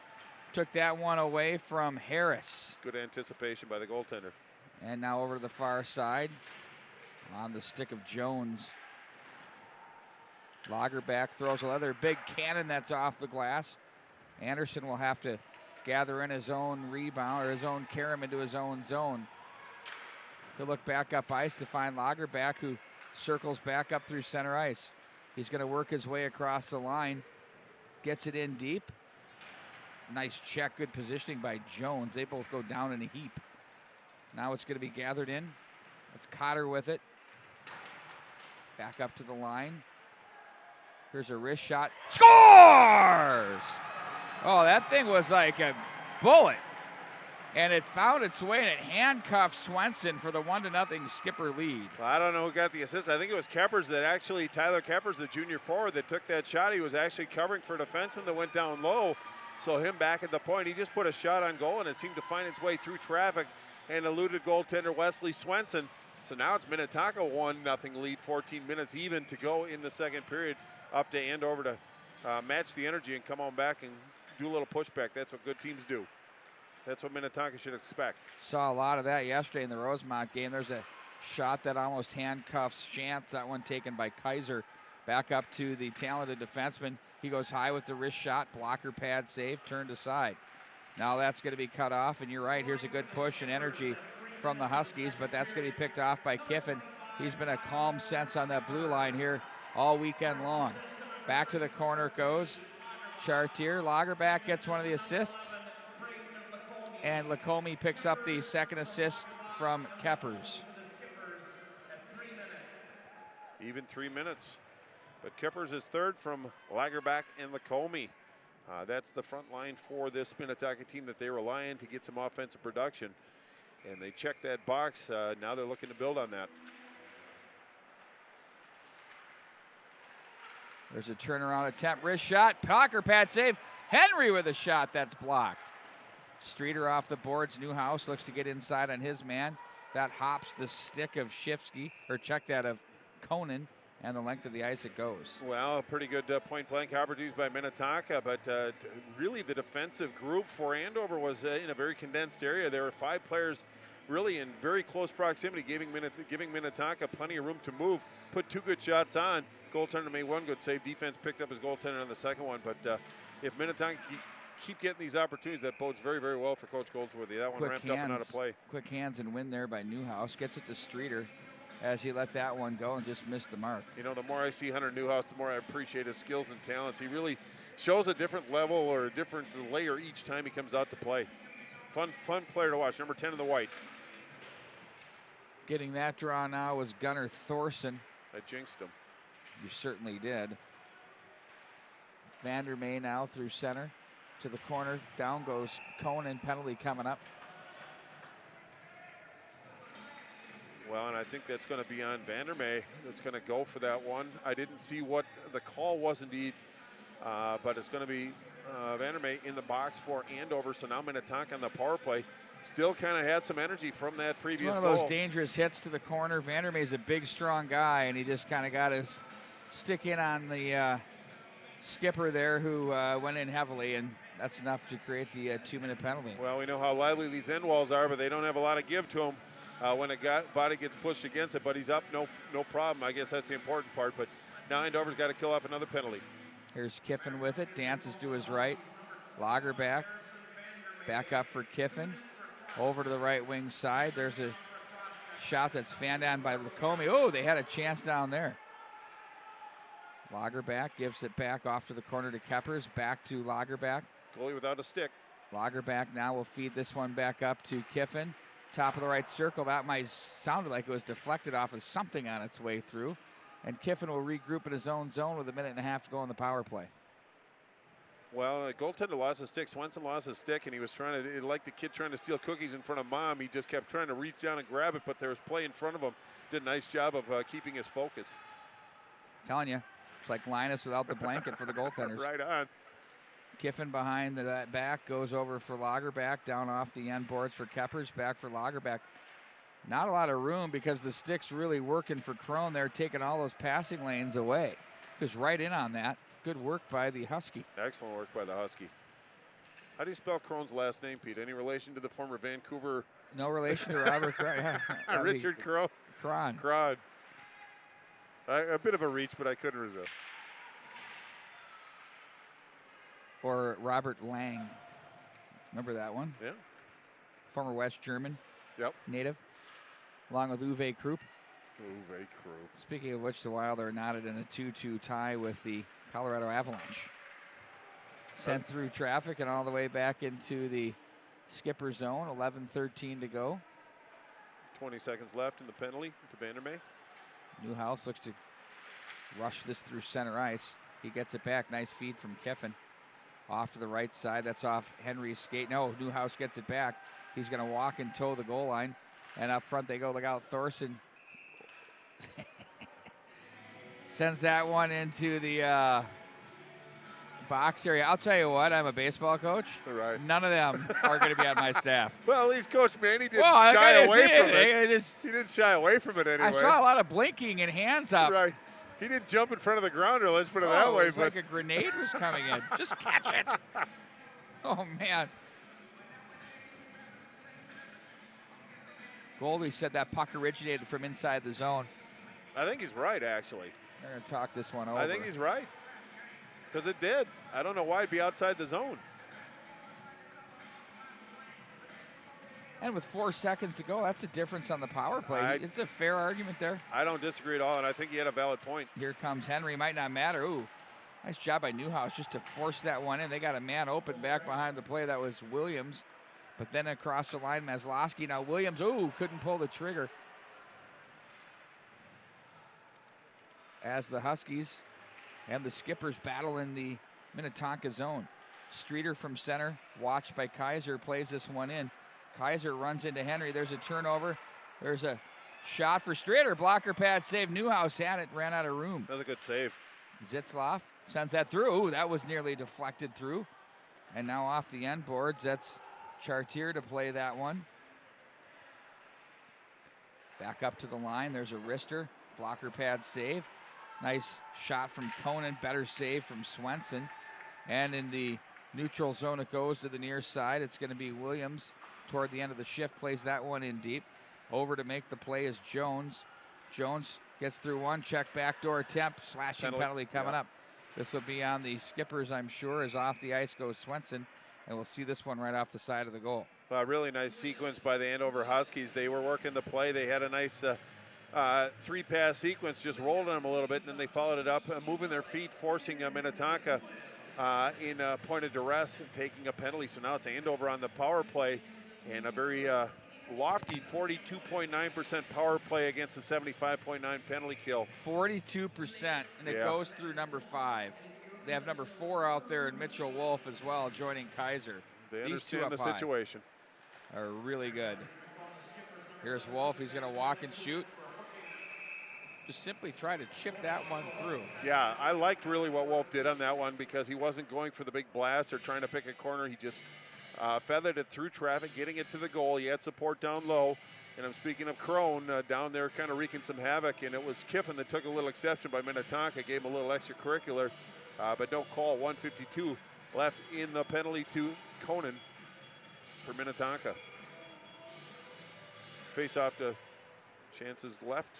took that one away from Harris. Good anticipation by the goaltender. And now over to the far side on the stick of Jones. Lagerback throws another big cannon that's off the glass. Anderson will have to gather in his own rebound, or his own carry him into his own zone. He'll look back up ice to find Lagerback, who circles back up through center ice. He's going to work his way across the line. Gets it in deep. Nice check, good positioning by Jones. They both go down in a heap. Now it's going to be gathered in. It's Cotter with it. Back up to the line. Here's a wrist shot. Scores! Oh, that thing was like a bullet. And it found its way, and it handcuffed Swenson for the 1-0 skipper lead. Well, I don't know who got the assist. I think it was Keppers Tyler Keppers, the junior forward, that took that shot. He was actually covering for a defenseman that went down low. So him back at the point, he just put a shot on goal, and it seemed to find its way through traffic and eluded goaltender Wesley Swenson. So now it's Minnetonka 1-0 lead, 14 minutes even to go in the second period, up to Andover to match the energy and come on back and do a little pushback. That's what good teams do. That's what Minnetonka should expect. Saw a lot of that yesterday in the Rosemont game. There's a shot that almost handcuffs Chance. That one taken by Kaiser. Back up to the talented defenseman. He goes high with the wrist shot. Blocker pad save, turned aside. Now that's going to be cut off, and you're right. Here's a good push and energy from the Huskies, but that's going to be picked off by Kiffin. He's been a calm sense on that blue line here all weekend long. Back to the corner it goes. Chartier. Lagerback gets one of the assists, and Lacombe picks up the second assist from Keppers. Even 3 minutes. But Keppers is third from Lagerback and Lacombe. That's the front line for this Minnetonka team that they rely on to get some offensive production. And they check that box. Now they're looking to build on that. There's a turnaround attempt, wrist shot, blocker pad save. Henry with a shot that's blocked. Streeter off the boards. Newhouse looks to get inside on his man. That hops the stick of Shifsky, or check that of Conan, and the length of the ice it goes. Well, a pretty good point blank opportunities by Minnetonka, but really the defensive group for Andover was in a very condensed area. There were 5 players really in very close proximity, giving Minnetonka plenty of room to move, put 2 good shots on. Goaltender made 1 good save. Defense picked up his goaltender on the second one, but if Minnetonka keep getting these opportunities, that bodes very, very well for Coach Goldsworthy. That one ramped up and out of play. Quick hands and win there by Newhouse. Gets it to Streeter as he let that one go and just missed the mark. You know, the more I see Hunter Newhouse, the more I appreciate his skills and talents. He really shows a different level or a different layer each time he comes out to play. Fun player to watch. Number 10 in the white. Getting that draw now was Gunnar Thorson. I jinxed him. You certainly did. Vandermeer now through center to the corner. Down goes Conan, penalty coming up. Well, and I think that's going to be on Vandermeer. That's going to go for that one. I didn't see what the call was indeed, but it's going to be Vandermeer in the box for Andover. So now Minnetonka on the power play. Still kind of has some energy from that previous goal. One of those dangerous hits to the corner. Vandermeer's a big, strong guy, and he just kind of got his stick in on the skipper there, who went in heavily, and that's enough to create the 2-minute penalty. Well, we know how lively these end walls are, but they don't have a lot of give to them when a body gets pushed against it. But he's up, no problem. I guess that's the important part. But now Andover's got to kill off another penalty. Here's Kiffin with it. Dances to his right. Lagerback. Back up for Kiffin. Over to the right wing side. There's a shot that's fanned on by Lacombe. Oh, they had a chance down there. Lagerback gives it back off to the corner to Keppers. Back to Lagerback. Goalie without a stick. Lagerback now will feed this one back up to Kiffin. Top of the right circle. That might sounded like it was deflected off of something on its way through. And Kiffin will regroup in his own zone with 1.5 minutes to go in the power play. Well, the goaltender lost his stick. Swenson lost his stick, and he was trying to, like the kid trying to steal cookies in front of mom. He just kept trying to reach down and grab it, but there was play in front of him. Did a nice job of keeping his focus. Telling you, it's like Linus without the blanket for the goaltenders. Right on. Kiffin behind that back goes over for Lagerback, down off the end boards for Keppers, back for Lagerback. Not a lot of room because the stick's really working for Crone. They're taking all those passing lanes away. He was right in on that. Good work by the Husky. Excellent work by the Husky. How do you spell Crone's last name, Pete? Any relation to the former Vancouver? No relation to Robert Crone. Yeah, Richard Crone. Cron. A bit of a reach, but I couldn't resist. Or Robert Lang. Remember that one? Yeah. Former West German. Yep. Native. Along with Uwe Krupp. Uwe Krupp. Speaking of which, the Wild are knotted in a 2-2 tie with the Colorado Avalanche. Sent through traffic and all the way back into the skipper zone. 11:13 to go. 20 seconds left in the penalty to Vandermeer. Newhouse looks to rush this through center ice. He gets it back. Nice feed from Kiffin. Off to the right side. That's off Henry's skate. No, Newhouse gets it back. He's going to walk and toe the goal line. And up front they go. Look out, Thorson. Sends that one into the box area. I'll tell you what, I'm a baseball coach. Right. None of them are going to be on my staff. Well, at least Coach Manny didn't shy away from it. He didn't shy away from it anyway. I saw a lot of blinking and hands up. Right. He didn't jump in front of the grounder, let's put it that way. It's like a grenade was coming in. Just catch it. Oh, man. Goldie said that puck originated from inside the zone. I think he's right, actually. They're going to talk this one over. I think he's right. Because it did. I don't know why it'd be outside the zone. And with 4 seconds to go, that's a difference on the power play. It's a fair argument there. I don't disagree at all, and I think he had a valid point. Here comes Henry. Might not matter. Ooh, nice job by Newhouse just to force that one in. They got a man open back behind the play. That was Williams. But then across the line, Maslowski. Now Williams, couldn't pull the trigger. As the Huskies and the Skippers battle in the Minnetonka zone. Streeter from center, watched by Kaiser, plays this one in. Kaiser runs into Henry. There's a turnover. There's a shot for Streeter. Blocker pad save. Newhouse had it, ran out of room. That was a good save. Zitzloff sends that through. Ooh, that was nearly deflected through. And now off the end boards, that's Chartier to play that one. Back up to the line. There's a wrister. Blocker pad save. Nice shot from Conan. Better save from Swenson. And in the neutral zone, it goes to the near side. It's going to be Williams toward the end of the shift. Plays that one in deep. Over to make the play is Jones. Jones gets through one. Check backdoor attempt. Slashing penalty coming up. This will be on the Skippers, I'm sure, as off the ice goes Swenson. And we'll see this one right off the side of the goal. A really nice sequence by the Andover Huskies. They were working the play. They had a nice three-pass sequence, just rolled them a little bit, and then they followed it up, moving their feet, forcing Minnetonka in a point of duress and taking a penalty. So now it's Andover on the power play, and a very lofty 42.9% power play against a 75.9 penalty kill. 42%, and it goes through number 5. They have number 4 out there, and Mitchell Wolf as well, joining Kaiser. They understand the situation. Are really good. Here's Wolf. He's going to walk and shoot. Just simply try to chip that one through. Yeah, I liked really what Wolf did on that one because he wasn't going for the big blast or trying to pick a corner. He just feathered it through traffic, getting it to the goal. He had support down low. And I'm speaking of Crone down there kind of wreaking some havoc. And it was Kiffin that took a little exception by Minnetonka, gave him a little extracurricular. But no call. 1:52 left in the penalty to Conan for Minnetonka. Face off to Chance's left.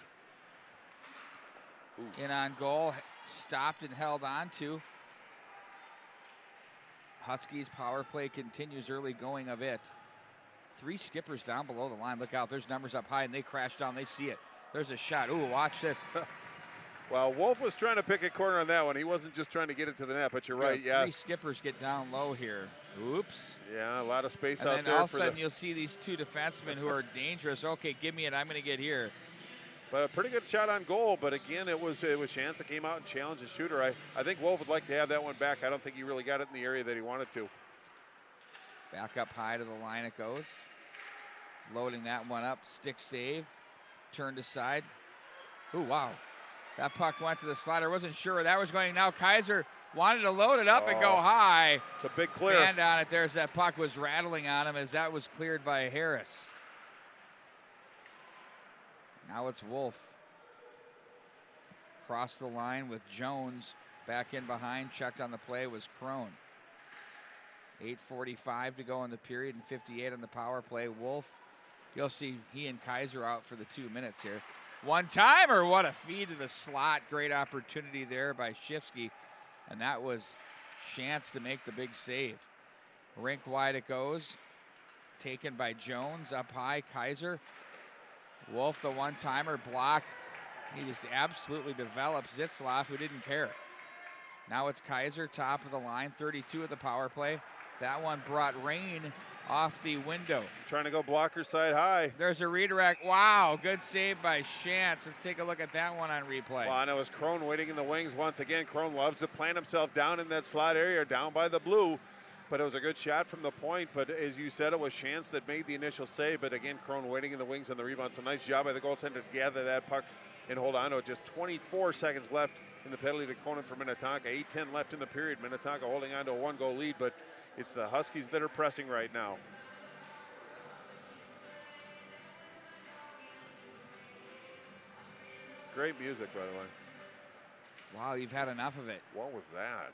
In on goal, stopped and held on to. Huskies power play continues, early going of it. 3 Skippers down below the line. Look out, there's numbers up high and they crash down, they see it. There's a shot, ooh, watch this. Well, Wolf was trying to pick a corner on that one. He wasn't just trying to get it to the net, but you're right, yeah. 3 Skippers get down low here. Oops. Yeah, a lot of space and out then there. All of a sudden you'll see these 2 defensemen who are dangerous. Okay, give me it, I'm gonna get here. But a pretty good shot on goal, but again, it was Chance that came out and challenged the shooter. I think Wolf would like to have that one back. I don't think he really got it in the area that he wanted to. Back up high to the line it goes. Loading that one up, stick save, turned aside. Ooh, wow. That puck went to the slider. Wasn't sure where that was going. Now Kaiser wanted to load it up and go high. It's a big clear. And on it, there's that puck was rattling on him as that was cleared by Harris. Now it's Wolf. Crossed the line with Jones. Back in behind, checked on the play was Crone. 8:45 to go in the period and 58 on the power play. Wolf, you'll see he and Kaiser out for the 2 minutes here. One timer, what a feed to the slot. Great opportunity there by Shifsky. And that was chance to make the big save. Rink wide it goes. Taken by Jones, up high, Kaiser. Wolf, the one-timer, blocked. He just absolutely developed Zitzloff, who didn't care. Now it's Kaiser, top of the line, 32 at the power play. That one brought rain off the window. Trying to go blocker side high. There's a redirect. Wow, good save by Shantz. Let's take a look at that one on replay. Well, and it was Crone waiting in the wings once again. Crone loves to plant himself down in that slot area, down by the blue. But it was a good shot from the point. But as you said, it was Shantz that made the initial save. But again, Crone waiting in the wings on the rebound. So nice job by the goaltender to gather that puck and hold on to it. Just 24 seconds left in the penalty to Conan for Minnetonka. 8:10 left in the period. Minnetonka holding on to a 1-goal lead, but it's the Huskies that are pressing right now. Great music, by the way. Wow, you've had enough of it. What was that?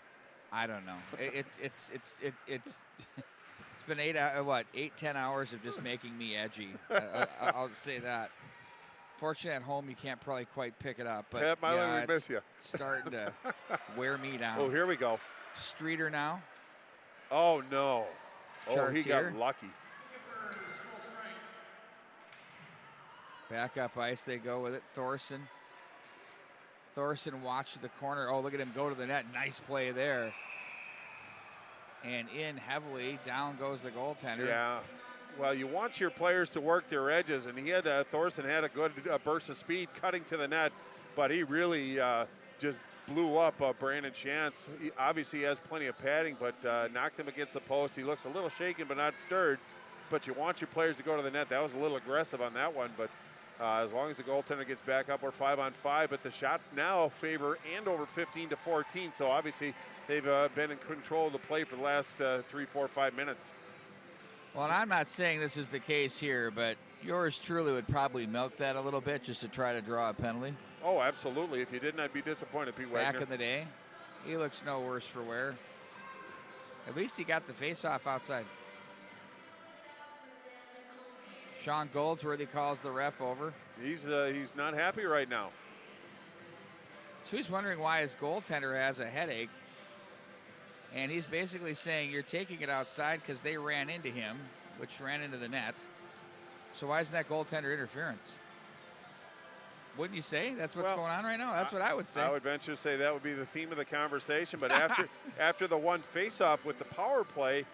I don't know. It's It's been 8-10 hours of just making me edgy. I'll say that. Fortunately, at home, you can't probably quite pick it up. But Pat Mylan, we miss you. It's starting to wear me down. Oh, here we go. Streeter now. Oh, no. Chartier. Oh, he got lucky. Back up ice they go with it. Thorson watches the corner. Oh, look at him go to the net. Nice play there. And in heavily. Down goes the goaltender. Yeah. Well, you want your players to work their edges, and Thorson had a good burst of speed cutting to the net, but he really just blew up Brandon Shantz. He obviously has plenty of padding, but knocked him against the post. He looks a little shaken but not stirred, but you want your players to go to the net. That was a little aggressive on that one, but as long as the goaltender gets back up, we're 5-on-5, but the shots now favor Andover 15-14, so obviously they've been in control of the play for the last 3, 4, 5 minutes. Well, and I'm not saying this is the case here, but yours truly would probably milk that a little bit just to try to draw a penalty. Oh, absolutely. If you didn't, I'd be disappointed, Pete Wagner. Back in the day, he looks no worse for wear. At least he got the face-off outside. Sean Goldsworthy calls the ref over. He's not happy right now. So he's wondering why his goaltender has a headache. And he's basically saying you're taking it outside because they ran into him, which ran into the net. So why isn't that goaltender interference? Wouldn't you say that's what's going on right now? That's what I would say. I would venture to say that would be the theme of the conversation. But after the one face-off with the power play,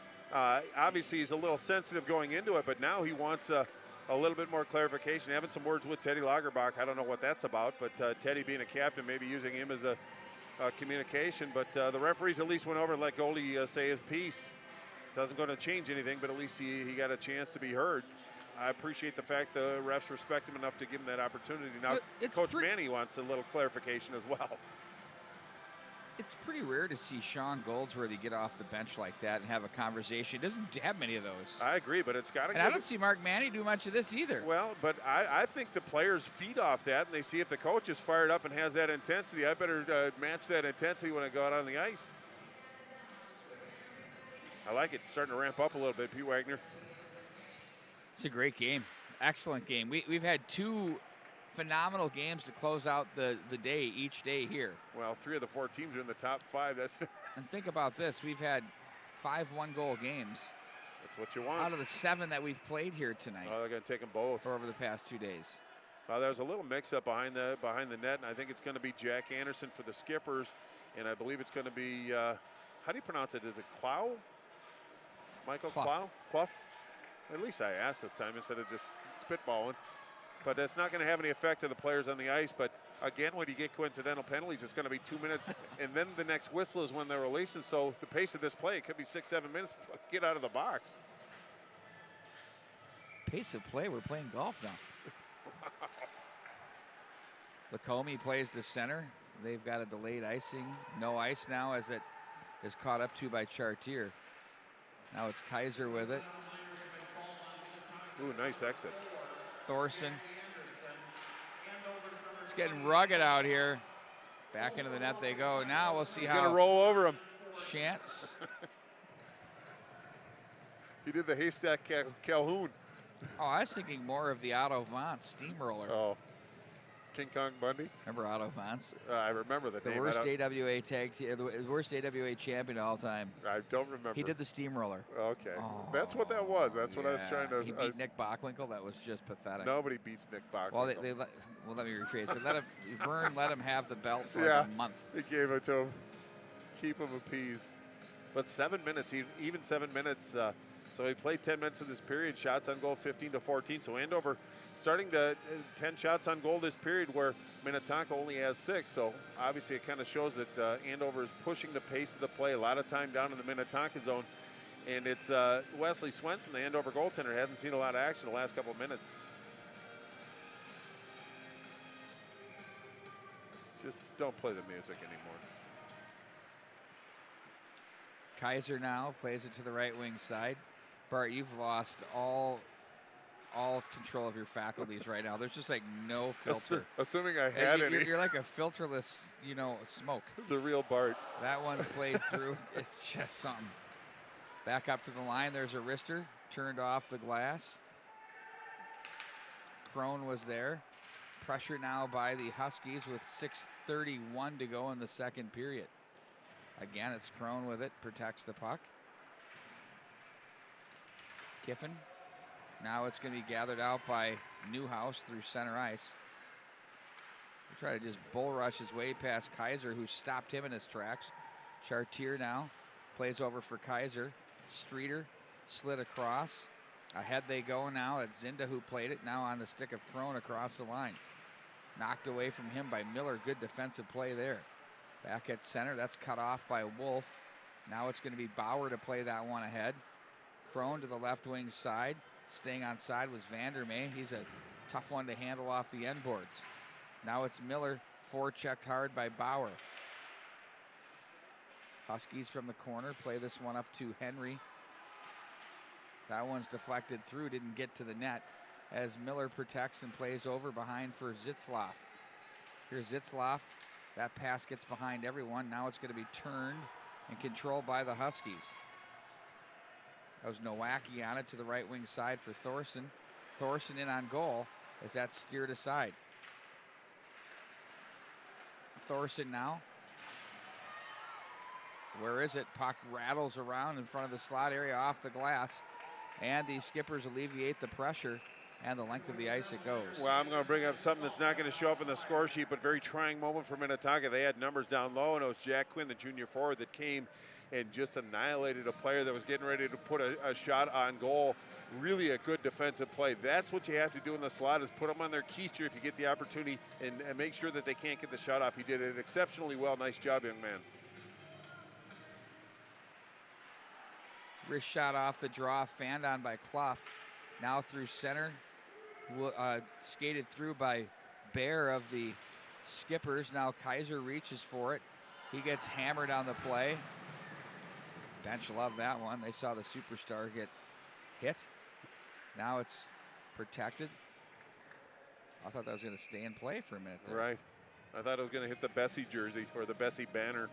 obviously he's a little sensitive going into it. But now he wants a little bit more clarification. Having some words with Teddy Lagerbach. I don't know what that's about. But Teddy being a captain, maybe using him as a communication, but the referees at least went over and let goalie say his piece. Doesn't going to change anything, but at least he got a chance to be heard. I appreciate the fact the refs respect him enough to give him that opportunity. Now, Coach Manny wants a little clarification as well. It's pretty rare to see Sean Goldsworthy get off the bench like that and have a conversation. He doesn't have many of those. I agree, but it's got to. And I don't see Mark Manny do much of this either. Well, but I think the players feed off that, and they see if the coach is fired up and has that intensity, I better match that intensity when I go out on the ice. I like it. Starting to ramp up a little bit, Pete Wagner. It's a great game. Excellent game. We've had two phenomenal games to close out the day each day here. Well, 3 of the 4 teams are in the top 5. And think about this. We've had 5 one-goal games. That's what you want. Out of the 7 that we've played here tonight. Oh, they're going to take them both. Or over the past 2 days. Well, there's a little mix-up behind the net, and I think it's going to be Jack Anderson for the Skippers, and I believe it's going to be, how do you pronounce it? Is it Clough? Michael Clough? Clough? At least I asked this time instead of just spitballing. But that's not going to have any effect on the players on the ice. But again, when you get coincidental penalties, it's going to be 2 minutes, and then the next whistle is when they're released. And so the pace of this play, it could be 6-7 minutes before they get out of the box. Pace of play, we're playing golf now. Lacombe plays to center. They've got a delayed icing. No ice now as it is caught up to by Chartier. Now it's Kaiser with it. Ooh, nice exit. Thorson. It's getting rugged out here. Back into the net they go. Now we'll see He's how. He's going to roll over him. Shantz. He did the haystack Calhoun. Oh, I was thinking more of the Otto Vance steamroller. Oh. King Kong Bundy. Remember Otto Vance? I remember the name. Worst AWA the worst AWA champion of all time. I don't remember. He did the steamroller. Okay, that's what that was. That's what I was trying to. He beat Nick Bockwinkel. That was just pathetic. Nobody beats Nick Bockwinkel. Well, let me rephrase it. Vern let him have the belt for like a month. He gave it to him. Keep him appeased. But 7 minutes, even 7 minutes. So he played 10 minutes of this period. Shots on goal 15-14. So Andover starting to 10 shots on goal this period where Minnetonka only has 6. So obviously it kind of shows that Andover is pushing the pace of the play. A lot of time down in the Minnetonka zone. And it's Wesley Swenson, the Andover goaltender, hasn't seen a lot of action the last couple of minutes. Just don't play the music anymore. Kaiser now plays it to the right wing side. Bart, you've lost all control of your faculties right now. There's just like no filter. Assuming I had any. You're like a filterless, smoke. The real Bart. That one played through. It's just something. Back up to the line. There's a wrister. Turned off the glass. Crone was there. Pressure now by the Huskies with 6:31 to go in the second period. Again, it's Crone with it. Protects the puck. Kiffin. Now it's going to be gathered out by Newhouse through center ice. He tried to just bull rush his way past Kaiser, who stopped him in his tracks. Chartier now plays over for Kaiser. Streeter slid across. Ahead they go now. It's Zinda who played it. Now on the stick of Crone across the line. Knocked away from him by Miller. Good defensive play there. Back at center. That's cut off by Wolf. Now it's going to be Bauer to play that one ahead. Crone to the left wing side. Staying on side was Vandermeer. He's a tough one to handle off the end boards. Now it's Miller, forechecked hard by Bauer. Huskies from the corner play this one up to Henry. That one's deflected through, didn't get to the net as Miller protects and plays over behind for Zitzloff. Here's Zitzloff. That pass gets behind everyone. Now it's going to be turned and controlled by the Huskies. That was Nowacki on it to the right wing side for Thorson. Thorson in on goal as that's steered aside. Thorson now. Where is it? Puck rattles around in front of the slot area off the glass. And the Skippers alleviate the pressure, and the length of the ice it goes. Well, I'm going to bring up something that's not going to show up in the score sheet, but very trying moment for Minnetonka. They had numbers down low, and it was Jack Quinn, the junior forward, that came and just annihilated a player that was getting ready to put a shot on goal. Really a good defensive play. That's what you have to do in the slot, is put them on their keister if you get the opportunity and make sure that they can't get the shot off. He did it exceptionally well. Nice job, young man. Wrist shot off the draw, fanned on by Clough. Now through center, skated through by Bear of the Skippers. Now Kaiser reaches for it. He gets hammered on the play. Bench loved that one. They saw the superstar get hit. Now it's protected. I thought that was going to stay in play for a minute there. Right. I thought it was going to hit the Bessie jersey or the Bessie banner.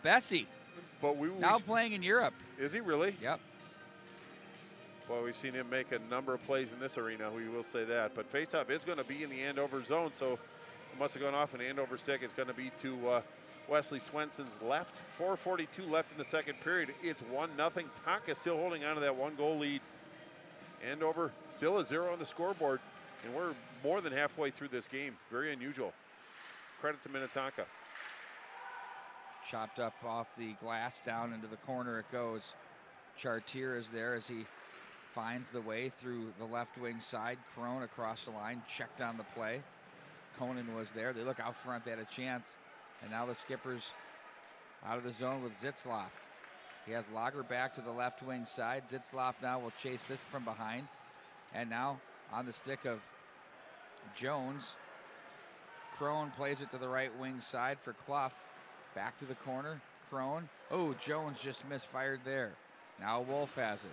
Bessie. But now playing in Europe. Is he really? Yep. Well, we've seen him make a number of plays in this arena. We will say that. But faceoff is going to be in the Andover zone, so it must have gone off an Andover stick. It's going to be to Wesley Swenson's left. 4:42 left in the second period. It's 1-0. Tonka still holding on to that 1-goal lead. Andover still a 0 on the scoreboard, and we're more than halfway through this game. Very unusual. Credit to Minnetonka. Chopped up off the glass, down into the corner it goes. Chartier is there as he finds the way through the left wing side. Crone across the line, checked on the play. Conan was there. They look out front, they had a chance. And now the Skippers out of the zone with Zitzloff. He has Lager back to the left wing side. Zitzloff now will chase this from behind. And now on the stick of Jones. Crone plays it to the right wing side for Clough. Back to the corner, Crone. Oh, Jones just misfired there. Now Wolf has it.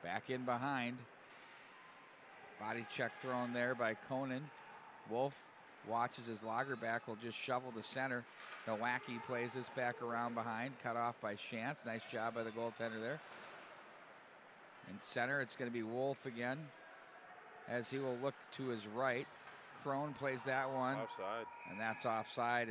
Back in behind. Body check thrown there by Conan. Wolf watches his Lagerback, will just shovel to center. Nowacki plays this back around behind, cut off by Shantz. Nice job by the goaltender there. In center, it's going to be Wolf again, as he will look to his right. Crone plays that one. Offside. And that's offside.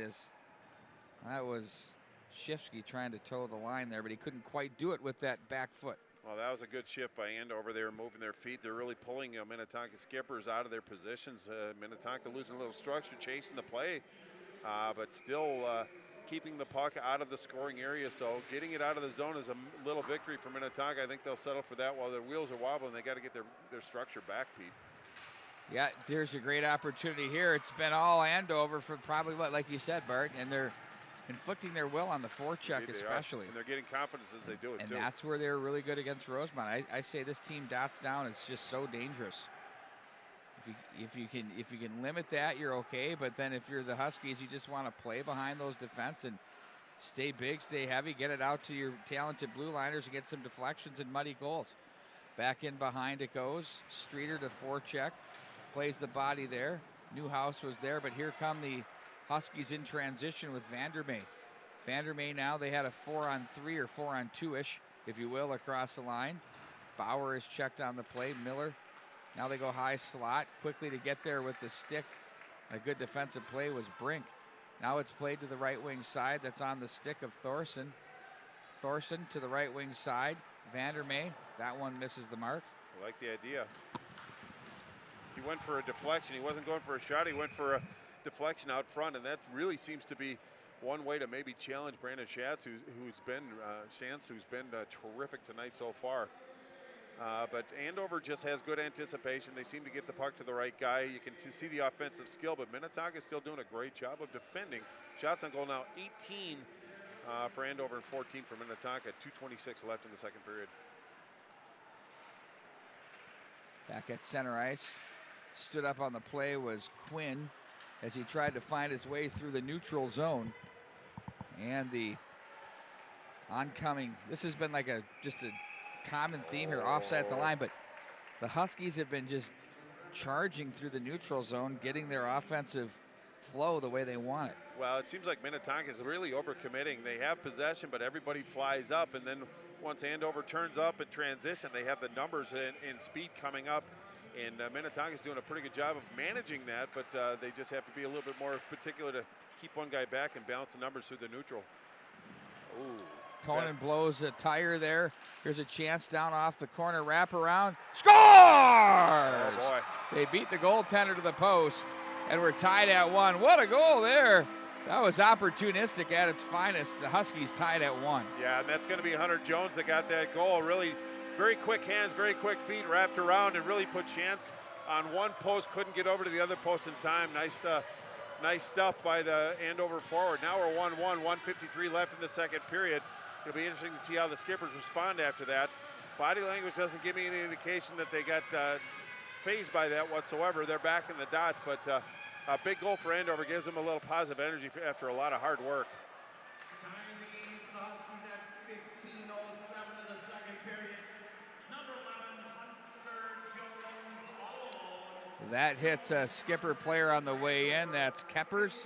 That was Shifsky trying to toe the line there, but he couldn't quite do it with that back foot. Well, that was a good shift by Andover. They were moving their feet. They're really pulling Minnetonka Skippers out of their positions. Minnetonka losing a little structure, chasing the play, but still keeping the puck out of the scoring area. So getting it out of the zone is a little victory for Minnetonka. I think they'll settle for that while their wheels are wobbling. They got to get their structure back, Pete. Yeah, there's a great opportunity here. It's been all Andover for probably, like you said, Bart, and they're inflicting their will on the forecheck especially. And they're getting confidence as they do it, and too. And that's where they're really good against Rosemont. I say this team dots down. It's just so dangerous. If you can limit that, you're okay. But then if you're the Huskies, you just want to play behind those defense and stay big, stay heavy, get it out to your talented blue liners and get some deflections and muddy goals. Back in behind it goes. Streeter to forecheck. Plays the body there. Newhouse was there, but here come the Huskies in transition with Vandermeer. Vandermeer now, they had a 4-on-3 or 4-on-2-ish. if you will, across the line. Bauer is checked on the play. Miller, now they go high slot. Quickly to get there with the stick. A good defensive play was Brink. Now it's played to the right wing side. That's on the stick of Thorson. Thorson to the right wing side. Vandermeer, that one misses the mark. I like the idea. He went for a deflection. He wasn't going for a shot. He went for a deflection out front, and that really seems to be one way to maybe challenge Brandon Shantz, who's been terrific tonight so far. But Andover just has good anticipation. They seem to get the puck to the right guy. You can see the offensive skill, but Minnetonka is still doing a great job of defending. Shots on goal now 18 for Andover and 14 for Minnetonka. 2:26 left in the second period. Back at center ice. Stood up on the play was Quinn as he tried to find his way through the neutral zone. And the oncoming, this has been like just a common theme here, offside at the line, but the Huskies have been just charging through the neutral zone, getting their offensive flow the way they want it. Well, it seems like Minnetonka is really overcommitting. They have possession, but everybody flies up, and then once Andover turns up in transition, they have the numbers and speed coming up, and Minnetonka is doing a pretty good job of managing that, but they just have to be a little bit more particular to keep one guy back and balance the numbers through the neutral. Ooh. Conan blows a tire there. Here's a chance down off the corner, wrap around, scores! Oh boy. They beat the goaltender to the post, and we're tied at 1. What a goal there. That was opportunistic at its finest. The Huskies tied at 1. Yeah, and that's going to be Hunter Jones that got that goal. Really very quick hands, very quick feet, wrapped around, and really put Chance on one post, couldn't get over to the other post in time. Nice stuff by the Andover forward. Now we're 1-1, 1:53 left in the second period. It'll be interesting to see how the Skippers respond after that. Body language doesn't give me any indication that they got phased by that whatsoever. They're back in the dots, but a big goal for Andover gives them a little positive energy after a lot of hard work. Tying the game for the Huskies at 15:07 in the second period. Number 11, Hunter Jones, all alone. That hits a Skipper player on the way in. That's Keppers.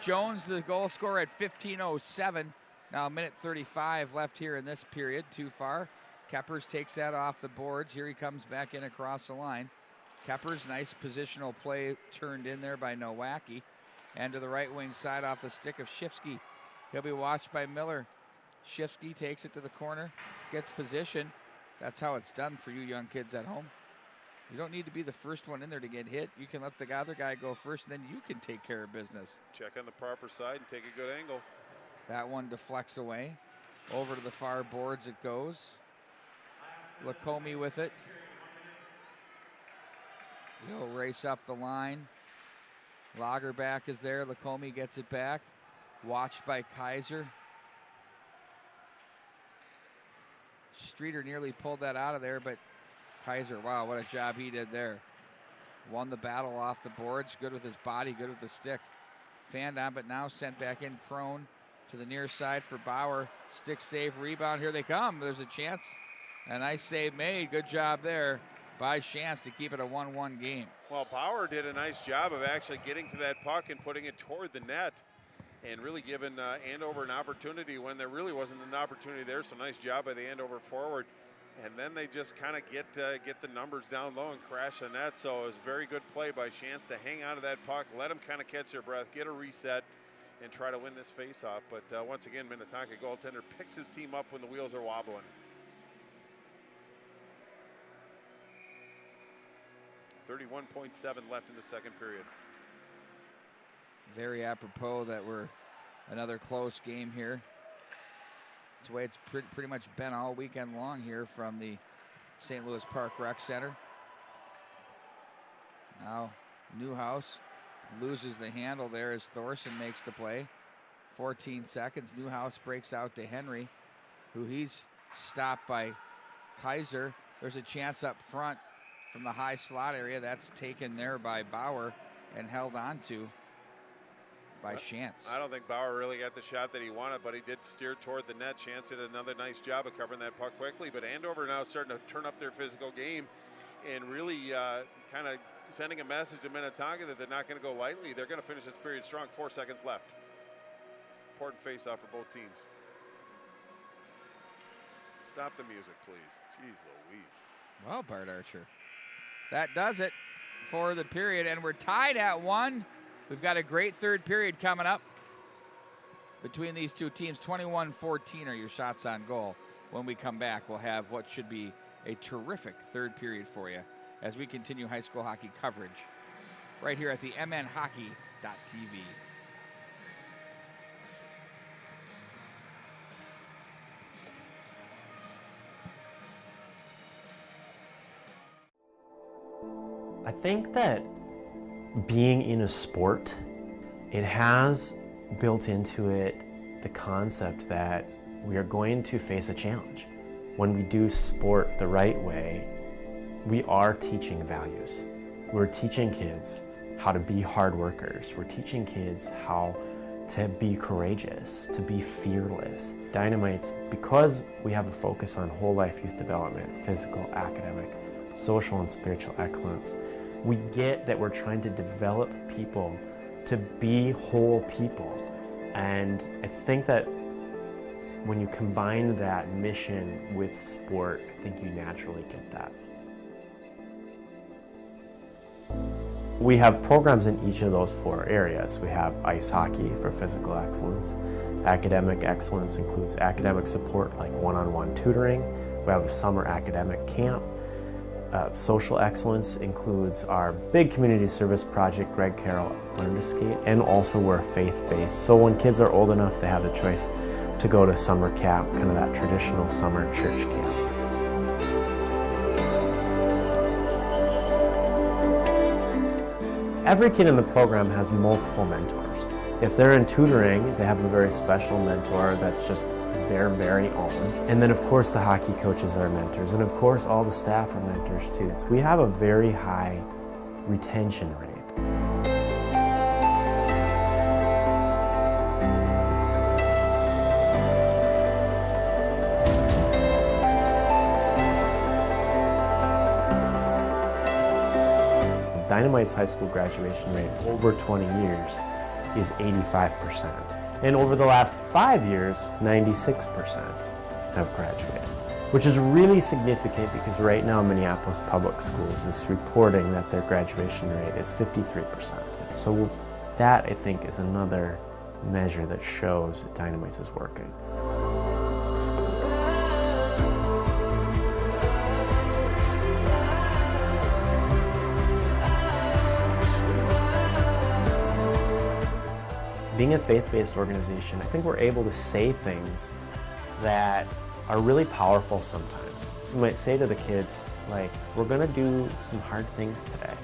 Jones, the goal scorer at 15:07. Now a minute 35 left here in this period, too far. Keppers takes that off the boards. Here he comes back in across the line. Keppers, nice positional play turned in there by Nowacki. And to the right wing side off the stick of Shifsky. He'll be watched by Miller. Shifsky takes it to the corner, gets position. That's how it's done for you young kids at home. You don't need to be the first one in there to get hit. You can let the other guy go first, and then you can take care of business. Check on the proper side and take a good angle. That one deflects away. Over to the far boards it goes. Lacombe with it. He'll race up the line. Lagerback is there. Lacombe gets it back. Watched by Kaiser. Streeter nearly pulled that out of there, but Kaiser, wow, what a job he did there. Won the battle off the boards. Good with his body, good with the stick. Fanned on, but now sent back in. Crone to the near side for Bauer. Stick save, rebound. Here they come. There's a chance. A nice save made. Good job there by Shantz to keep it a 1-1 game. Well, Bauer did a nice job of actually getting to that puck and putting it toward the net and really giving Andover an opportunity when there really wasn't an opportunity there. So nice job by the Andover forward. And then they just kind of get the numbers down low and crash the net. So it was a very good play by Shantz to hang on to that puck, let them kind of catch their breath, get a reset, and try to win this face-off. But once again, Minnetonka goaltender picks his team up when the wheels are wobbling. .7 left in the second period. Very apropos that we're another close game here. That's the way it's pretty much been all weekend long here from the St. Louis Park Rec Center. Now Newhouse loses the handle there as Thorson makes the play. 14 seconds. Newhouse breaks out to Henry, who he's stopped by Kaiser. There's a chance up front from the high slot area. That's taken there by Bauer and held on to by Shantz. I don't think Bauer really got the shot that he wanted, but he did steer toward the net. Shantz did another nice job of covering that puck quickly, but Andover now starting to turn up their physical game and really kind of sending a message to Minnetonka that they're not going to go lightly. They're going to finish this period strong. 4 seconds left. Important face-off for both teams. Stop the music, please. Jeez Louise. Well, Bart Archer, that does it for the period, and we're tied at 1. We've got a great third period coming up between these two teams. 21-14 are your shots on goal. When we come back, we'll have what should be a terrific third period for you as we continue high school hockey coverage right here at the mnhockey.tv. I think that being in a sport, it has built into it the concept that we are going to face a challenge. When we do sport the right way, we are teaching values. We're teaching kids how to be hard workers. We're teaching kids how to be courageous, to be fearless. Dynamites, because we have a focus on whole life youth development, physical, academic, social and spiritual excellence, we get that we're trying to develop people to be whole people. And I think that when you combine that mission with sport, I think you naturally get that. We have programs in each of those 4 areas. We have ice hockey for physical excellence. Academic excellence includes academic support like one-on-one tutoring. We have a summer academic camp. Social excellence includes our big community service project, Greg Carroll Learn to Skate, and also we're faith-based. So when kids are old enough, they have the choice to go to summer camp, kind of that traditional summer church camp. Every kid in the program has multiple mentors. If they're in tutoring, they have a very special mentor that's just their very own. And then of course the hockey coaches are mentors, and of course all the staff are mentors too. We have a very high retention rate. Dynamite's high school graduation rate over 20 years is 85%. And over the last 5 years, 96% have graduated, which is really significant because right now Minneapolis Public Schools is reporting that their graduation rate is 53%. So that, I think, is another measure that shows that Dynamites is working. Being a faith-based organization, I think we're able to say things that are really powerful sometimes. You might say to the kids, like, we're gonna do some hard things today.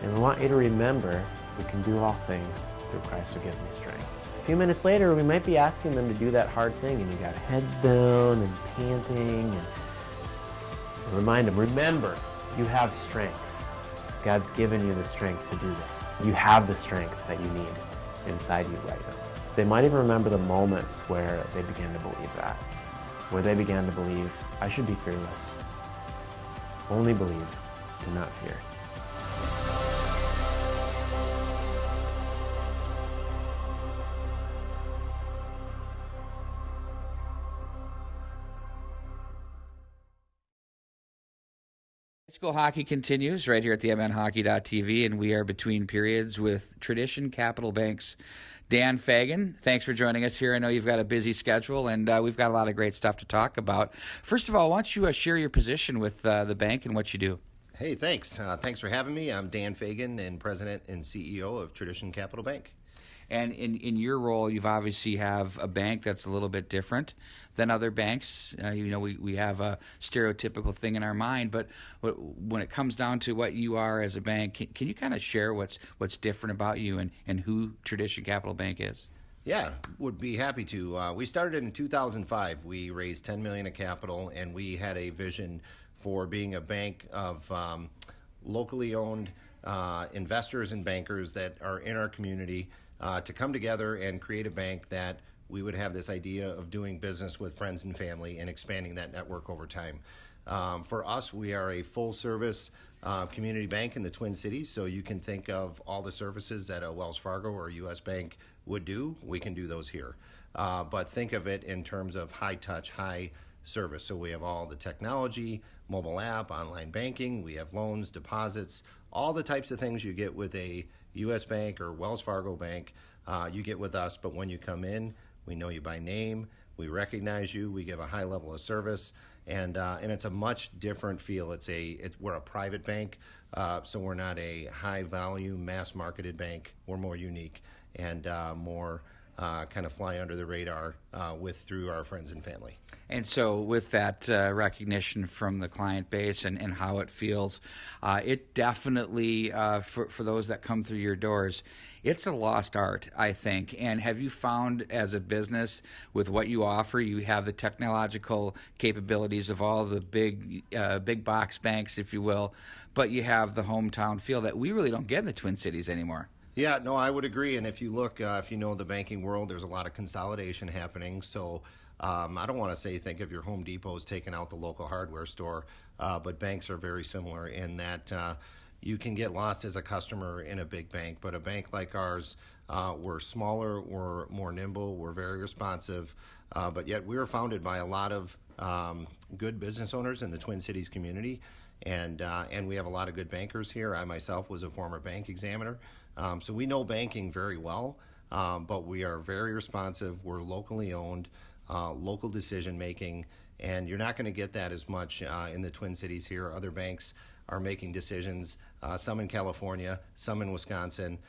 And we want you to remember, we can do all things through Christ who gives me strength. A few minutes later, we might be asking them to do that hard thing, and you got heads down and panting, and remind them, remember, you have strength. God's given you the strength to do this. You have the strength that you need inside you right now. They might even remember the moments where they began to believe that, where they began to believe, I should be fearless. Only believe, do not fear. High school hockey continues right here at the mnhockey.tv, and we are between periods with Tradition Capital Bank's Dan Fagan. Thanks for joining us here. I know you've got a busy schedule, and we've got a lot of great stuff to talk about. First of all, why don't you share your position with the bank and what you do? Hey, thanks. Thanks for having me. I'm Dan Fagan, and President and CEO of Tradition Capital Bank. And in your role, you've obviously have a bank that's a little bit different than other banks. We have a stereotypical thing in our mind, but when it comes down to what you are as a bank, can you kind of share what's different about you and who Tradition Capital Bank is? Yeah, would be happy to. We started in 2005. We raised $10 million in capital, and we had a vision for being a bank of locally owned investors and bankers that are in our community, to come together and create a bank that we would have this idea of doing business with friends and family and expanding that network over time. For us, we are a full-service community bank in the Twin Cities, so you can think of all the services that a Wells Fargo or a U.S. bank would do. We can do those here. But think of it in terms of high-touch, high service. So we have all the technology, mobile app, online banking. We have loans, deposits, all the types of things you get with a U.S. bank or Wells Fargo bank, you get with us. But when you come in, we know you by name, we recognize you, we give a high level of service, and it's a much different feel. We're a private bank, so we're not a high value mass marketed bank. We're more unique and more kind of fly under the radar through our friends and family. And so with that recognition from the client base and how it feels, it definitely, for those that come through your doors, it's a lost art, I think. And have you found as a business with what you offer, you have the technological capabilities of all the big box banks, if you will, but you have the hometown feel that we really don't get in the Twin Cities anymore. Yeah, no, I would agree. And if you look, if you know the banking world, there's a lot of consolidation happening. So I don't want to say think of your Home Depot's taking out the local hardware store, but banks are very similar in that you can get lost as a customer in a big bank. But a bank like ours, we're smaller, we're more nimble, we're very responsive, but yet we were founded by a lot of good business owners in the Twin Cities community. And we have a lot of good bankers here. I myself was a former bank examiner. So we know banking very well, but we are very responsive. We're locally owned, local decision making, and you're not going to get that as much in the Twin Cities here. Other banks are making decisions, some in California, some in Wisconsin,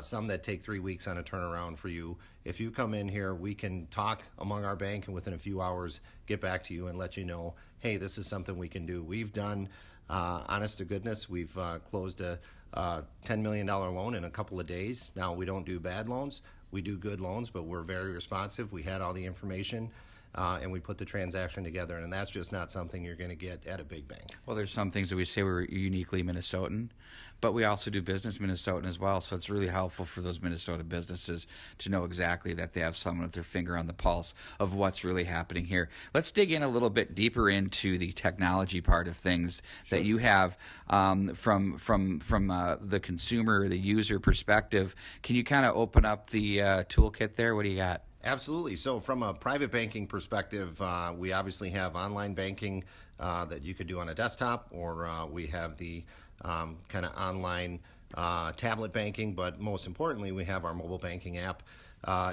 some that take 3 weeks on a turnaround for you. If you come in here, we can talk among our bank and within a few hours get back to you and let you know, hey, this is something we can do. We've done, honest to goodness, we've closed a $10 million loan in a couple of days. Now, we don't do bad loans. We do good loans, but we're very responsive. We had all the information, and we put the transaction together, and that's just not something you're going to get at a big bank. Well, there's some things that we say we're uniquely Minnesotan, but we also do business Minnesotan as well, so it's really helpful for those Minnesota businesses to know exactly that they have someone with their finger on the pulse of what's really happening here. Let's dig in a little bit deeper into the technology part of things that you have from the consumer, the user perspective. Can you kind of open up the toolkit there? What do you got? Absolutely. So from a private banking perspective, we obviously have online banking that you could do on a desktop, or we have the kind of online tablet banking, but most importantly, we have our mobile banking app.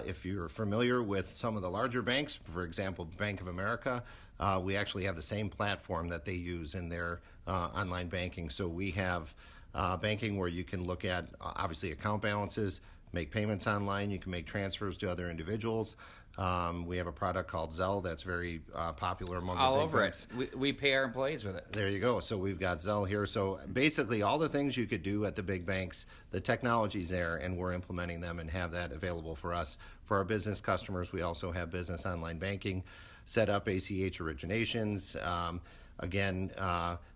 If you're familiar with some of the larger banks, for example, Bank of America, we actually have the same platform that they use in their online banking. So we have banking where you can look at, obviously, account balances, make payments online. You can make transfers to other individuals. We have a product called Zelle that's very popular among all the big over banks. it. We pay our employees with it. There you go. So we've got Zelle here. So basically all the things you could do at the big banks, the technology's there, and we're implementing them and have that available for us. For our business customers, we also have business online banking, set up ACH originations,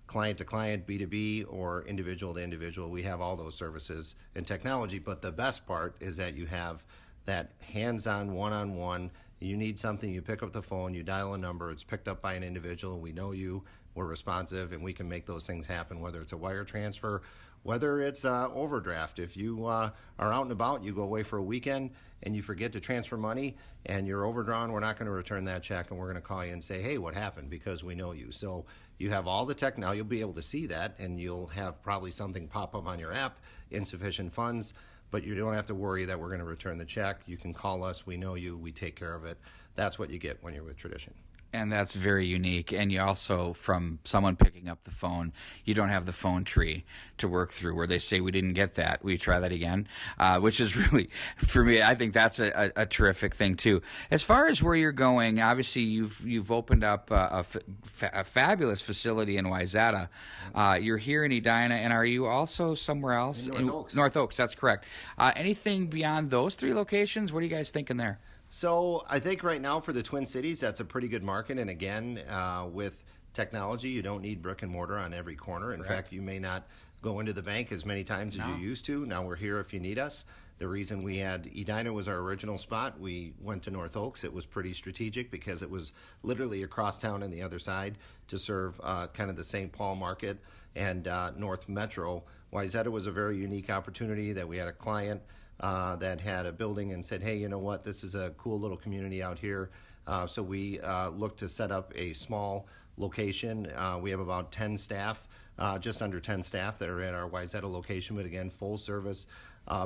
client to client, B2B, or individual to individual. We have all those services and technology, but the best part is that you have that hands-on, one-on-one. You need something, you pick up the phone, you dial a number, it's picked up by an individual, we know you, we're responsive, and we can make those things happen, whether it's a wire transfer, whether it's overdraft. If you are out and about, you go away for a weekend, and you forget to transfer money, and you're overdrawn, we're not going to return that check, and we're going to call you and say, hey, what happened? Because we know you. So you have all the tech now. You'll be able to see that, and you'll have probably something pop up on your app, insufficient funds, but you don't have to worry that we're going to return the check. You can call us. We know you. We take care of it. That's what you get when you're with Tradition. And that's very unique. And you also, from someone picking up the phone, you don't have the phone tree to work through where they say, we didn't get that. Will you try that again? Which is really, for me, I think that's a terrific thing too. As far as where you're going, obviously you've opened up a fabulous facility in Wayzata. You're here in Edina, and are you also somewhere else? In North Oaks. North Oaks, that's correct. Anything beyond those three locations? What are you guys thinking there? So I think right now for the Twin Cities, that's a pretty good market. And again, with technology, you don't need brick and mortar on every corner. In fact, you may not go into the bank as many times as you used to. Now we're here if you need us. The reason we had Edina was our original spot. We went to North Oaks. It was pretty strategic because it was literally across town on the other side to serve kind of the St. Paul market and North Metro. Wayzata was a very unique opportunity that we had a client that had a building and said, hey, you know what, this is a cool little community out here. So we look to set up a small location. We have about 10 staff, just under 10 staff that are at our Wayzata location, but again, full service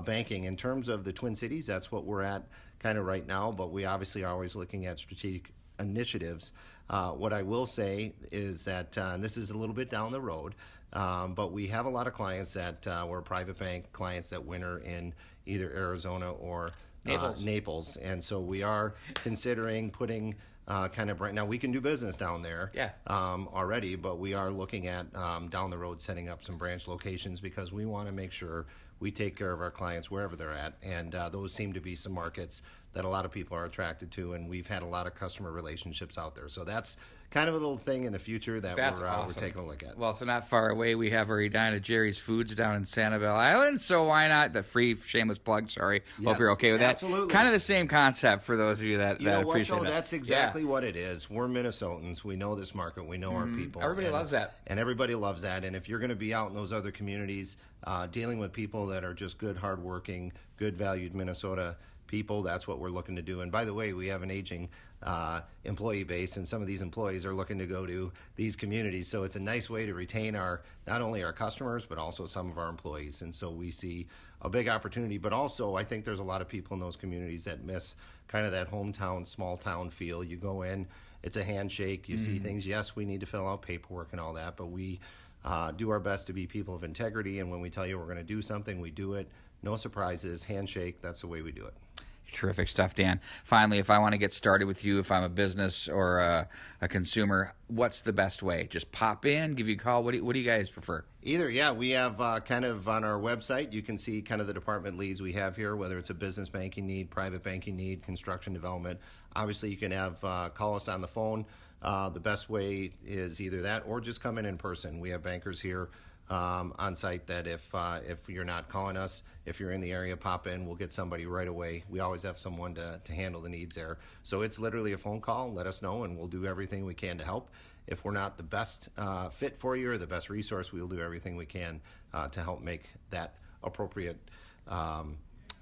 banking. In terms of the Twin Cities, that's what we're at kind of right now, but we obviously are always looking at strategic initiatives. What I will say is that, and this is a little bit down the road, but we have a lot of clients that were private bank clients that winter in either Arizona or Naples. And so we are considering putting kind of right now, we can do business down there already, but we are looking at down the road setting up some branch locations because we want to make sure we take care of our clients wherever they're at. And those seem to be some markets that a lot of people are attracted to, and we've had a lot of customer relationships out there. So that's kind of a little thing in the future that we're taking a look at. Well, so not far away, we have our Edina Jerry's Foods down in Sanibel Island, so why not? The free shameless plug, sorry. Yes, hope you're okay with that. absolutely. Kind of the same concept for those of you that appreciate that. That's exactly what it is. We're Minnesotans. We know this market. We know our people. Everybody loves that. And everybody loves that. And if you're going to be out in those other communities dealing with people that are just good, hardworking, good, valued Minnesota people, that's what we're looking to do. And by the way, we have an aging employee base, and some of these employees are looking to go to these communities. So it's a nice way to retain not only our customers, but also some of our employees. And so we see a big opportunity. But also, I think there's a lot of people in those communities that miss kind of that hometown, small town feel. You go in, it's a handshake, you see things. Yes, we need to fill out paperwork and all that, but we do our best to be people of integrity. And when we tell you we're going to do something, we do it. No surprises, handshake, that's the way we do it. Terrific stuff, Dan. Finally, if I want to get started with you, if I'm a business or a consumer, what's the best way? Just pop in, give you a call? What do you guys prefer? Either, yeah. We have kind of on our website, you can see kind of the department leads we have here, whether it's a business banking need, private banking need, construction development. Obviously, you can have call us on the phone. The best way is either that or just come in person. We have bankers here on site that if you're not calling us, if you're in the area, pop in, we'll get somebody right away. We always have someone to handle the needs there. So it's literally a phone call, let us know, and we'll do everything we can to help. If we're not the best fit for you or the best resource, we'll do everything we can to help make that appropriate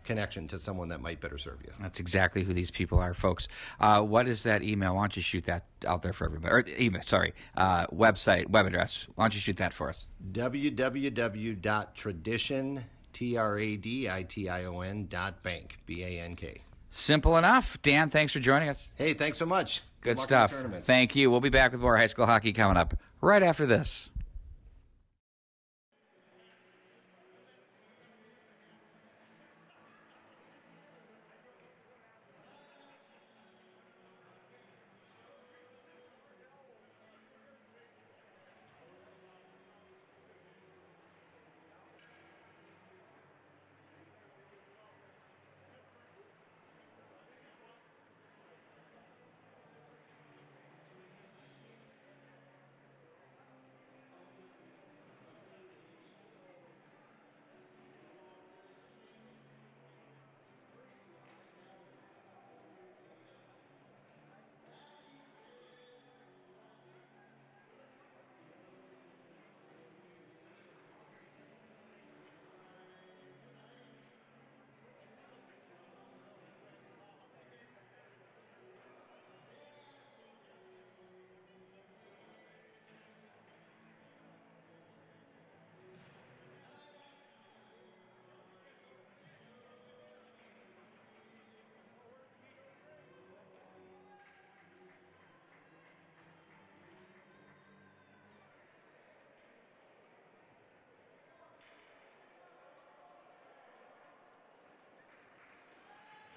connection to someone that might better serve you. That's exactly who these people are, folks. What is that email? Why don't you shoot that out there for everybody? Or email, sorry, website, web address. Why don't you shoot that for us? www.tradition.bank, B-A-N-K. Simple enough. Dan, thanks for joining us. Hey, thanks so much. Good stuff. Thank you. We'll be back with more high school hockey coming up right after this.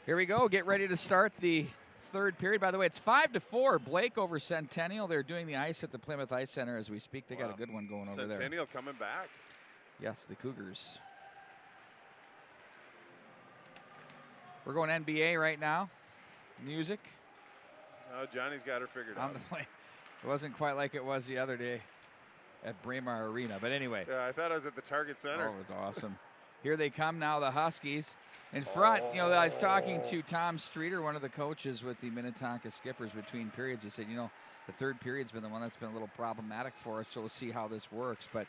Here we go. Get ready to start the third period. By the way, it's 5-4. Blake over Centennial. They're doing the ice at the Plymouth Ice Center as we speak. They got a good one going over there. Centennial coming back. Yes, the Cougars. We're going NBA right now. Music. Oh, Johnny's got her figured out. It wasn't quite like it was the other day at Braemar Arena. But anyway. Yeah, I thought I was at the Target Center. Oh, it was awesome. Here they come now, the Huskies. In front, you know, I was talking to Tom Streeter, one of the coaches with the Minnetonka Skippers between periods. He said, you know, the third period's been the one that's been a little problematic for us, so we'll see how this works. But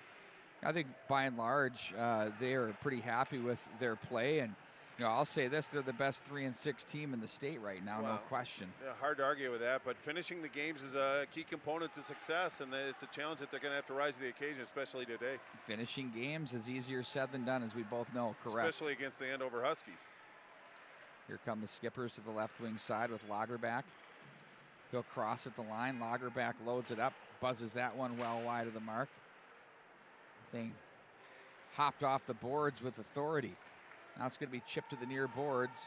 I think by and large, they are pretty happy with their play. And, You know, I'll say this, they're the best 3-6 team in the state right now, no question. Yeah, hard to argue with that, but finishing the games is a key component to success, and it's a challenge that they're going to have to rise to the occasion, especially today. Finishing games is easier said than done, as we both know, correct? Especially against the Andover Huskies. Here come the Skippers to the left wing side with Lagerback. He'll cross at the line. Lagerback loads it up, buzzes that one well wide of the mark. Thing hopped off the boards with authority. Now it's going to be chipped to the near boards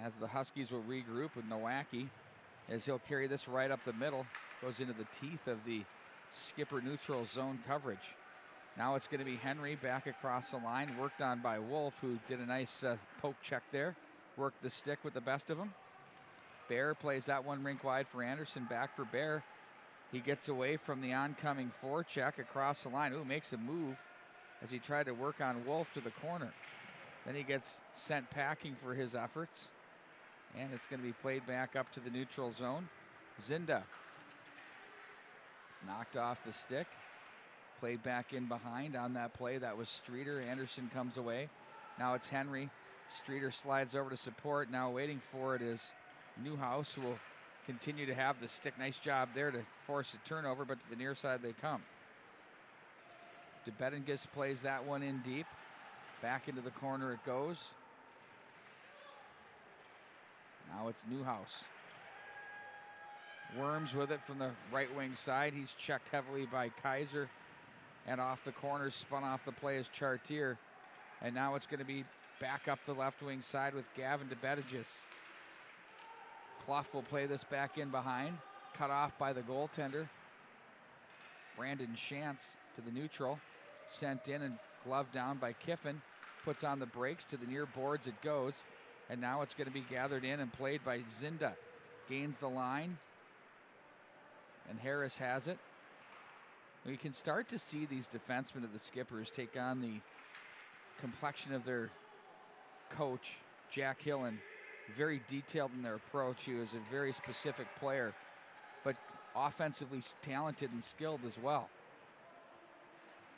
as the Huskies will regroup with Nowacki as he'll carry this right up the middle. Goes into the teeth of the Skipper neutral zone coverage. Now it's going to be Henry back across the line, worked on by Wolf, who did a nice poke check there. Worked the stick with the best of them. Bear plays that one rink wide for Anderson, back for Bear. He gets away from the oncoming forecheck across the line. Ooh, makes a move as he tried to work on Wolf to the corner. Then he gets sent packing for his efforts. And it's going to be played back up to the neutral zone. Zinda knocked off the stick. Played back in behind on that play. That was Streeter. Anderson comes away. Now it's Henry. Streeter slides over to support. Now waiting for it is Newhouse, who will continue to have the stick. Nice job there to force a turnover, but to the near side they come. DeBettingis plays that one in deep. Back into the corner it goes. Now it's Newhouse. Worms with it from the right wing side. He's checked heavily by Kaiser. And off the corner, spun off the play as Chartier. And now it's going to be back up the left wing side with Gavin DeBettingis. Clough will play this back in behind. Cut off by the goaltender. Brandon Shantz to the neutral. Sent in and gloved down by Kiffin. Puts on the brakes to the near boards it goes. And now it's going to be gathered in and played by Zinda. Gains the line. And Harris has it. We can start to see these defensemen of the Skippers take on the complexion of their coach, Jack Hillen. Very detailed in their approach. He was a very specific player, but offensively talented and skilled as well.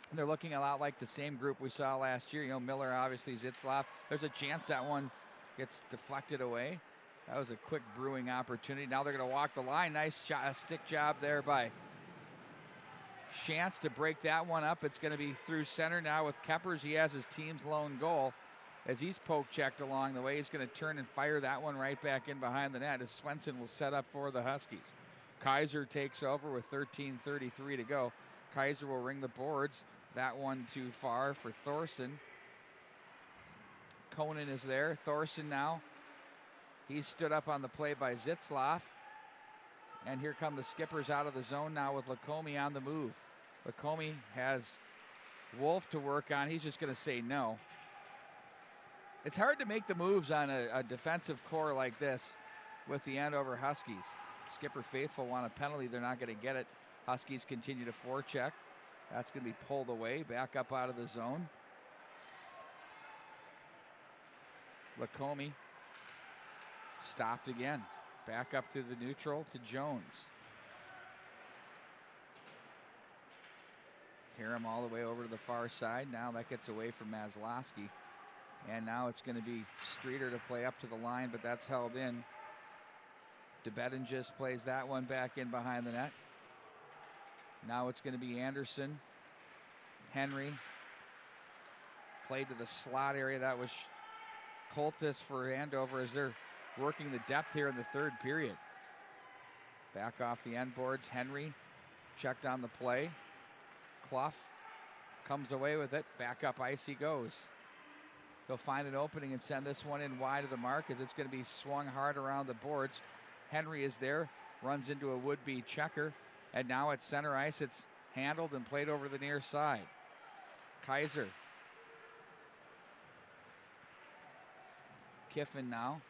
And they're looking a lot like the same group we saw last year. You know, Miller, obviously, Zitzlaff. There's a chance that one gets deflected away. That was a quick brewing opportunity. Now they're going to walk the line. Nice shot, stick job there by Shantz to break that one up. It's going to be through center now with Keppers. He has his team's lone goal. As he's poke checked along the way, he's going to turn and fire that one right back in behind the net as Swenson will set up for the Huskies. Kaiser takes over with 13:33 to go. Kaiser will ring the boards. That one too far for Thorson. Conan is there. Thorson now. He's stood up on the play by Zitzlaff. And here come the Skippers out of the zone now with Lacombe on the move. Lacombe has Wolf to work on. He's just going to say no. It's hard to make the moves on a defensive core like this with the Andover Huskies. Skipper faithful want a penalty. They're not going to get it. Huskies continue to forecheck. That's going to be pulled away. Back up out of the zone. Lacombe stopped again. Back up through the neutral to Jones. Karam all the way over to the far side. Now that gets away from Maslowski. And now it's going to be Streeter to play up to the line, but that's held in. DeBettingis plays that one back in behind the net. Now it's going to be Anderson. Henry played to the slot area. That was Coltis for Andover as they're working the depth here in the third period. Back off the end boards. Henry checked on the play. Clough comes away with it. Back up ice he goes. He'll find an opening and send this one in wide of the mark as it's going to be swung hard around the boards. Henry is there, runs into a would-be checker, and now at center ice it's handled and played over the near side. Kaiser. Kiffin now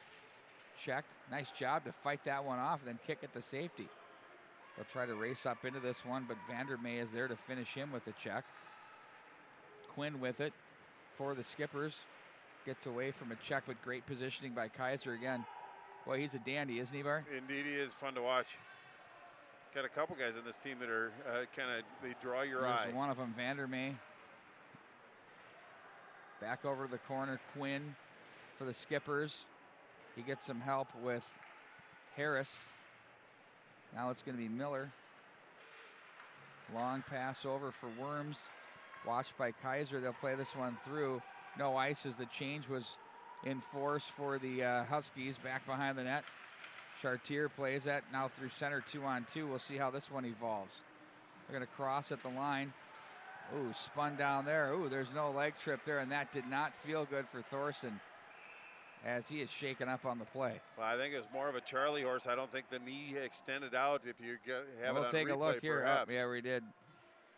checked. Nice job to fight that one off and then kick it to safety. They'll try to race up into this one, but Vandermeer is there to finish him with the check. Quinn with it for the Skippers. Gets away from a check, but great positioning by Kaiser again. Boy, he's a dandy, isn't he, Bart? Indeed, he is fun to watch. Got a couple guys on this team that are they draw your eye. One of them, Vandermeer. Back over to the corner, Quinn for the Skippers. He gets some help with Harris. Now it's going to be Miller. Long pass over for Worms. Watched by Kaiser. They'll play this one through. No ice as the change was in force for the Huskies back behind the net. Chartier plays that now through center 2-on-2. We'll see how this one evolves. They're going to cross at the line. Ooh, spun down there. Ooh, there's no leg trip there, and that did not feel good for Thorson as he is shaken up on the play. Well, I think it was more of a Charlie horse. I don't think the knee extended out. If you have it on we'll take replay, a look here. perhaps. Yeah, we did.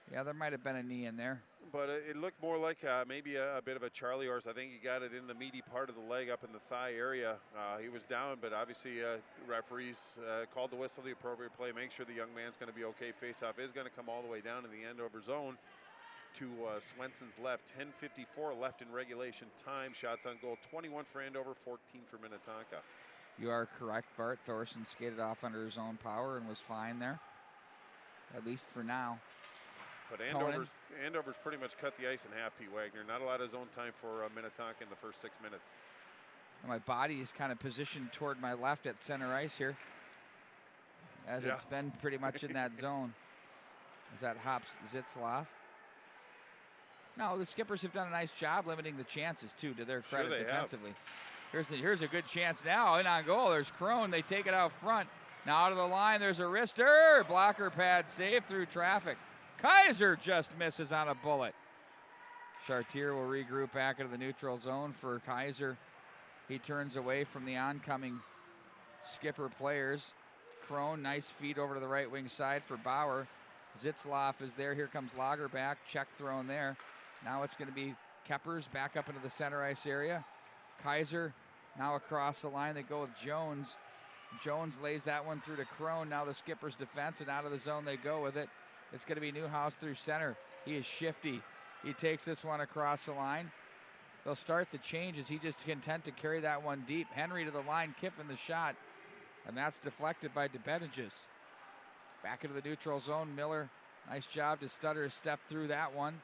Yeah, there might have been a knee in there. But it looked more like maybe a bit of a Charlie horse. I think he got it in the meaty part of the leg up in the thigh area. He was down, but obviously referees called the whistle the appropriate play. Make sure the young man's going to be okay. Face-off is going to come all the way down in the Andover zone to Swenson's left. 10:54 left in regulation time. Shots on goal, 21 for Andover, 14 for Minnetonka. You are correct, Bart. Thorson skated off under his own power and was fine there, at least for now. But Andover's pretty much cut the ice in half, Pete Wagner. Not a lot of zone time for Minnetonka in the first 6 minutes. My body is kind of positioned toward my left at center ice here, as it's been pretty much in that zone. Is that Hops Zitzloff? No, the Skippers have done a nice job limiting the chances, too, to their credit defensively. Here's a good chance now. In on goal, there's Crone. They take it out front. Now out of the line, there's a wrister. Blocker pad save through traffic. Kaiser just misses on a bullet. Chartier will regroup back into the neutral zone for Kaiser. He turns away from the oncoming Skipper players. Crone, nice feed over to the right wing side for Bauer. Zitzloff is there. Here comes Lagerback. Check thrown there. Now it's going to be Keppers back up into the center ice area. Kaiser now across the line. They go with Jones. Jones lays that one through to Crone. Now the Skipper's defense, and out of the zone they go with it. It's going to be Newhouse through center. He is shifty. He takes this one across the line. They'll start the changes. He just content to carry that one deep. Henry to the line, Kiffin the shot, and that's deflected by DeBettages. Back into the neutral zone, Miller. Nice job to stutter step through that one.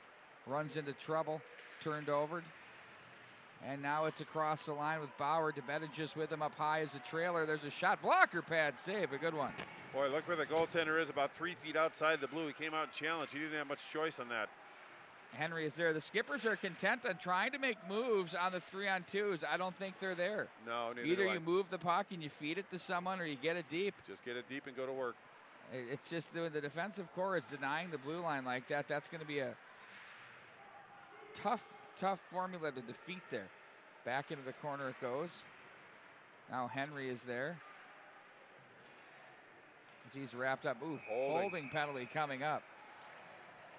Runs into trouble, turned over. And now it's across the line with Bauer. DeBettages with him up high as a trailer. There's a shot. Blocker pad save. A good one. Boy, look where the goaltender is, about 3 feet outside the blue. He came out and challenged. He didn't have much choice on that. Henry is there. The Skippers are content on trying to make moves on the 3-on-2s. I don't think they're there. No, neither Either do I. you move the puck and you feed it to someone, or you get it deep. Just get it deep and go to work. It's just the defensive core is denying the blue line like that. That's going to be a tough formula to defeat there. Back into the corner it goes. Now Henry is there. As he's wrapped up. Ooh, holding penalty coming up.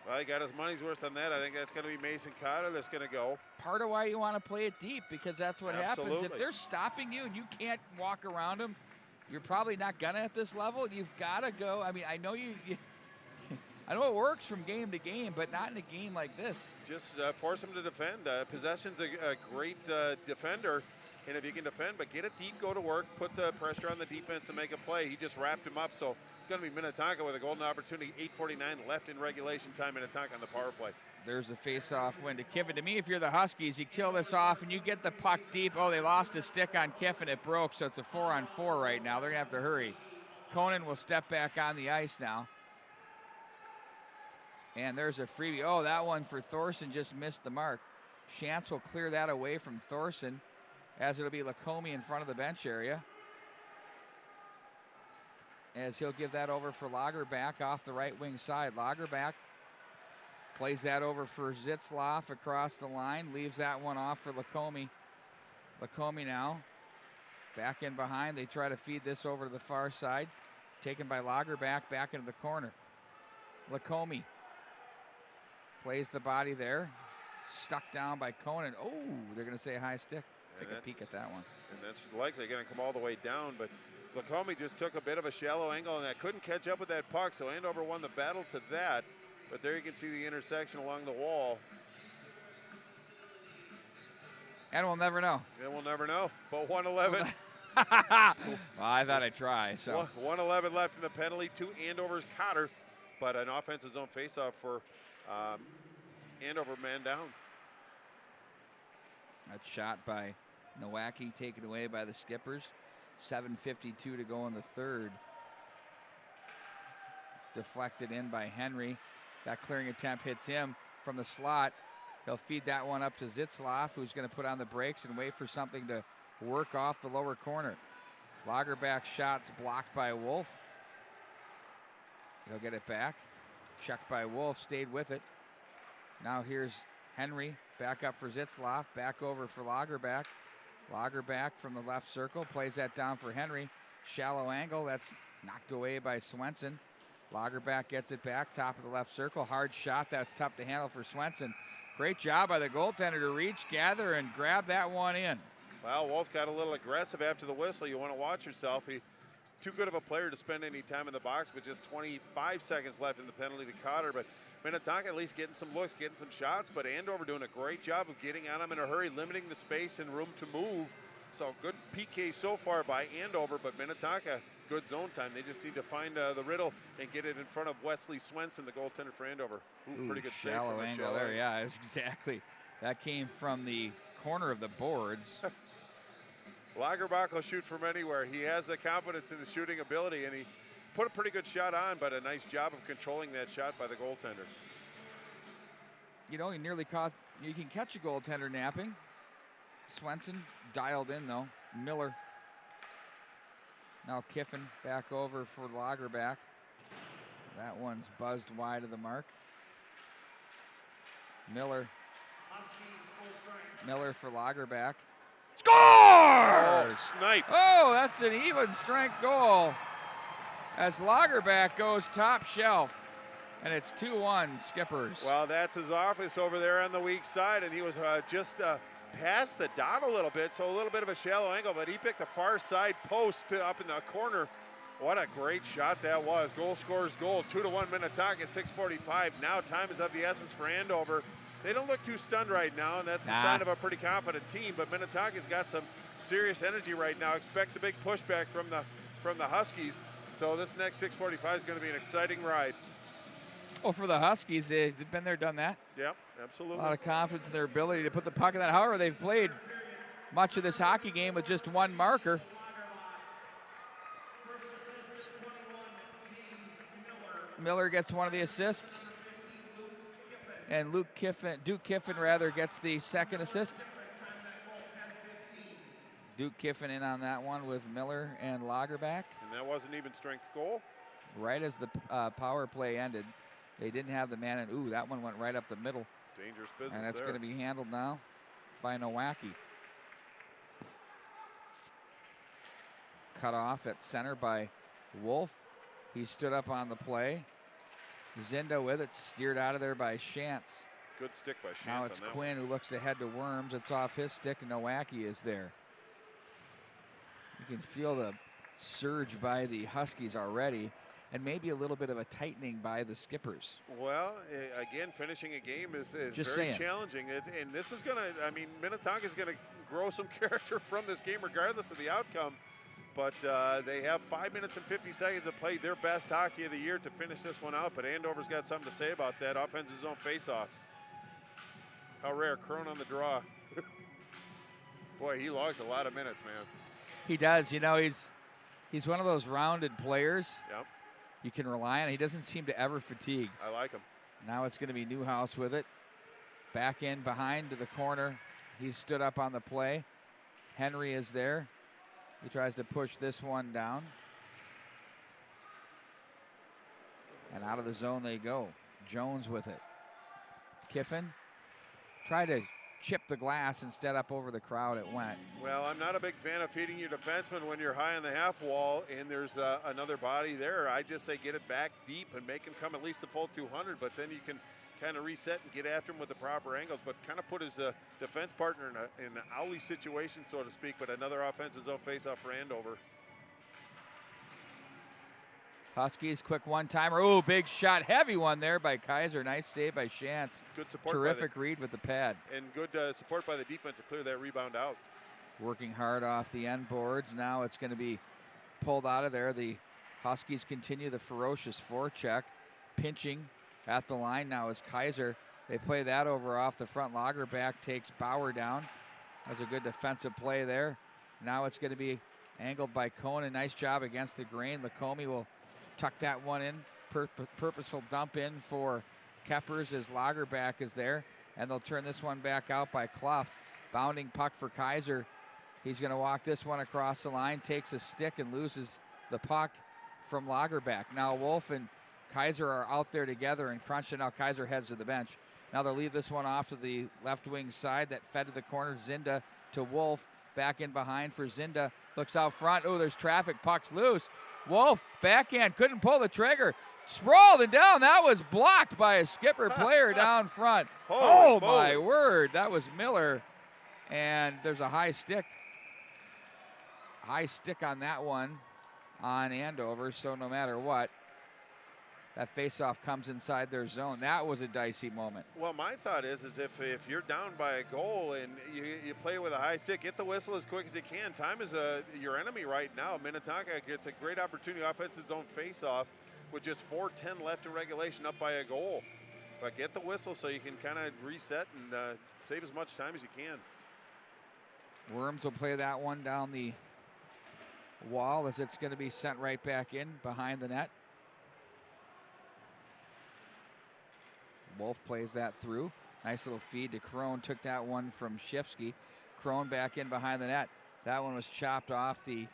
Well, he got his money's worth on that. I think that's going to be Mason Cotter that's going to go. Part of why you want to play it deep, because that's what happens. Absolutely. If they're stopping you and you can't walk around them, you're probably not gonna at this level. You've got to go. I mean, I know you I know it works from game to game, but not in a game like this. Just force him to defend. Possession's a great defender, and if you can defend, but get it deep, go to work, put the pressure on the defense and make a play. He just wrapped him up, so it's going to be Minnetonka with a golden opportunity. 8:49 left in regulation time. Minnetonka on the power play. There's a face-off win to Kiffin. To me, if you're the Huskies, you kill this off and you get the puck deep. Oh, they lost a stick on Kiffin. It broke, so it's a 4-on-4 right now. They're going to have to hurry. Conan will step back on the ice now. And there's a freebie. Oh, that one for Thorson just missed the mark. Shantz will clear that away from Thorson, as it'll be Lacombe in front of the bench area. As he'll give that over for Lagerback off the right wing side. Lagerback plays that over for Zitzloff across the line. Leaves that one off for Lacombe. Lacombe now back in behind. They try to feed this over to the far side. Taken by Lagerback back into the corner. Lacombe plays the body there. Stuck down by Conan. Oh, they're going to say high stick. Let's take a peek at that one. And that's likely going to come all the way down, but Lacombe just took a bit of a shallow angle and that couldn't catch up with that puck, so Andover won the battle to that. But there you can see the intersection along the wall. And we'll never know. And we'll never know. But 1:11. Well, I thought I'd try. So 1:11 left in the penalty to Andover's Cotter, but an offensive zone faceoff for Andover man down. That shot by Nowacki taken away by the Skippers. 7:52 to go in the third. Deflected in by Henry. That clearing attempt hits him from the slot. He'll feed that one up to Zitzloff, who's going to put on the brakes and wait for something to work off the lower corner. Lagerback shots blocked by Wolf. He'll get it back. Checked by Wolf, stayed with it. Now here's Henry, back up for Zitzloff, back over for Lagerback. Lagerback from the left circle, plays that down for Henry. Shallow angle, that's knocked away by Swenson. Lagerback gets it back, top of the left circle. Hard shot, that's tough to handle for Swenson. Great job by the goaltender to reach, gather, and grab that one in. Well, Wolf got a little aggressive after the whistle. You want to watch yourself. He's too good of a player to spend any time in the box, but just 25 seconds left in the penalty to Cotter. But Minnetonka at least getting some looks, getting some shots, but Andover doing a great job of getting on him in a hurry, limiting the space and room to move. So good PK so far by Andover, but Minnetonka, good zone time. They just need to find the riddle and get it in front of Wesley Swenson, the goaltender for Andover. Ooh, pretty good save shallow from angle there. Yeah, exactly. That came from the corner of the boards. Lagerbach will shoot from anywhere. He has the confidence in his shooting ability, and he put a pretty good shot on, but a nice job of controlling that shot by the goaltender. You know, he nearly caught, you can catch a goaltender napping. Swenson dialed in, though. Miller. Now Kiffin back over for Lagerback. That one's buzzed wide of the mark. Miller. Miller for Lagerback. Score! Oh, snipe. Oh, that's an even strength goal. As Lagerback goes top shelf. And it's 2-1 Skippers. Well, that's his office over there on the weak side, and he was just past the dot a little bit, so a little bit of a shallow angle, but he picked the far side post up in the corner. What a great shot that was. Goal scores goal. 2-1 Minnetonka, 6:45. Now time is of the essence for Andover. They don't look too stunned right now, and that's a sign of a pretty confident team, but Minnetonka's got some serious energy right now. Expect the big pushback from the Huskies. So this next 6:45 is going to be an exciting ride. Well, for the Huskies, they've been there, done that. Yep, absolutely. A lot of confidence in their ability to put the puck in that. However, they've played much of this hockey game with just one marker. Miller gets one of the assists. And Duke Kiffin gets the second assist. Duke Kiffin in on that one with Miller and Lagerback. And that wasn't even strength goal. Right as the power play ended. They didn't have the man, and ooh, that one went right up the middle. Dangerous business there. And that's going to be handled now by Nowacki. Cut off at center by Wolf. He stood up on the play. Zinda with it, steered out of there by Shantz. Good stick by Shantz. Now it's Quinn who looks ahead to Worms. It's off his stick, and Nowacki is there. You can feel the surge by the Huskies already, and maybe a little bit of a tightening by the Skippers. Well, again, finishing a game is very challenging. And this is going to, I mean, Minnetonka is going to grow some character from this game regardless of the outcome. But they have 5 minutes and 50 seconds to play their best hockey of the year to finish this one out. But Andover's got something to say about that. Offensive zone faceoff. How rare. Crone on the draw. Boy, he logs a lot of minutes, man. He does. You know, he's one of those rounded players. Yep. You can rely on. He doesn't seem to ever fatigue. I like him. Now it's going to be Newhouse with it. Back in behind to the corner. He's stood up on the play. Henry is there. He tries to push this one down. And out of the zone they go. Jones with it. Kiffin tried to chip the glass, instead up over the crowd it went. Well, I'm not a big fan of feeding your defenseman when you're high on the half wall and there's another body there. I just say get it back deep and make him come at least the full 200, but then you can kind of reset and get after him with the proper angles, but kind of put his defense partner in an owly situation, so to speak, but another offensive zone faceoff for Andover. Huskies, quick one-timer. Oh, big shot, heavy one there by Kaiser. Nice save by Shantz. Good support. Terrific read with the pad. And good support by the defense to clear that rebound out. Working hard off the end boards. Now it's going to be pulled out of there. The Huskies continue the ferocious forecheck. Pinching at the line now is Kaiser. They play that over off the front. Lagerback takes Bauer down. That was a good defensive play there. Now it's going to be angled by Conan. Nice job against the grain. Lacombe will tuck that one in. Purposeful dump in for Keppers as Lagerback is there. And they'll turn this one back out by Clough. Bounding puck for Kaiser. He's going to walk this one across the line, takes a stick and loses the puck from Lagerback. Now Wolf and Kaiser are out there together and crunching. Now Kaiser heads to the bench. Now they'll leave this one off to the left wing side that fed to the corner. Zinda to Wolf. Back in behind for Zinda. Looks out front. Oh, there's traffic. Puck's loose. Wolf, backhand, couldn't pull the trigger. Sprawled and down. That was blocked by a skipper player down front. Oh, my word. That was Miller. And there's a high stick. High stick on that one on Andover. So no matter what, that faceoff comes inside their zone. That was a dicey moment. Well, my thought is if you're down by a goal and you play with a high stick, get the whistle as quick as you can. Time is your enemy right now. Minnetonka gets a great opportunity, offensive zone faceoff with just 4:10 left in regulation, up by a goal. But get the whistle so you can kind of reset and save as much time as you can. Worms will play that one down the wall as it's going to be sent right back in behind the net. Wolf plays that through. Nice little feed to Crone. Took that one from Shifsky. Crone back in behind the net. That one was chopped off the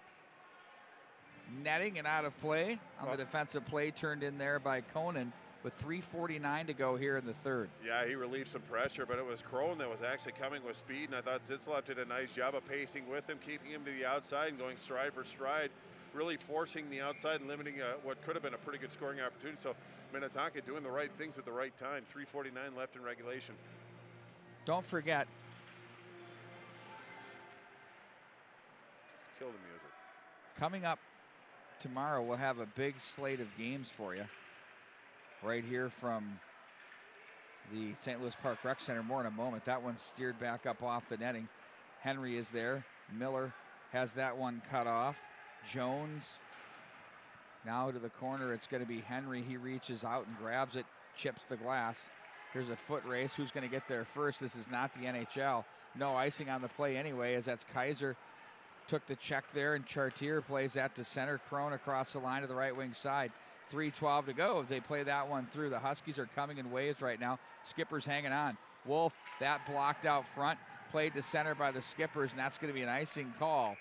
netting and out of play. On the defensive play, turned in there by Conan with 3:49 to go here in the third. Yeah, he relieved some pressure, but it was Crone that was actually coming with speed, and I thought Zitzlaff did a nice job of pacing with him, keeping him to the outside and going stride for stride, really forcing the outside and limiting what could have been a pretty good scoring opportunity. So Minnetonka doing the right things at the right time. 3:49 left in regulation. Don't forget. Just kill the music. Coming up tomorrow, we'll have a big slate of games for you. Right here from the St. Louis Park Rec Center. More in a moment. That one's steered back up off the netting. Henry is there. Miller has that one cut off. Jones now to the corner. It's going to be Henry. He reaches out and grabs it, chips the glass. Here's a foot race. Who's going to get there first? This is not the NHL. No icing on the play anyway, as that's Kaiser took the check there, and Chartier plays that to center. Crone across the line to the right wing side. 3:12 to go as they play that one through. The Huskies are coming in waves right now. Skipper's hanging on. Wolf, that blocked out front. Played to center by the Skippers, and that's going to be an icing call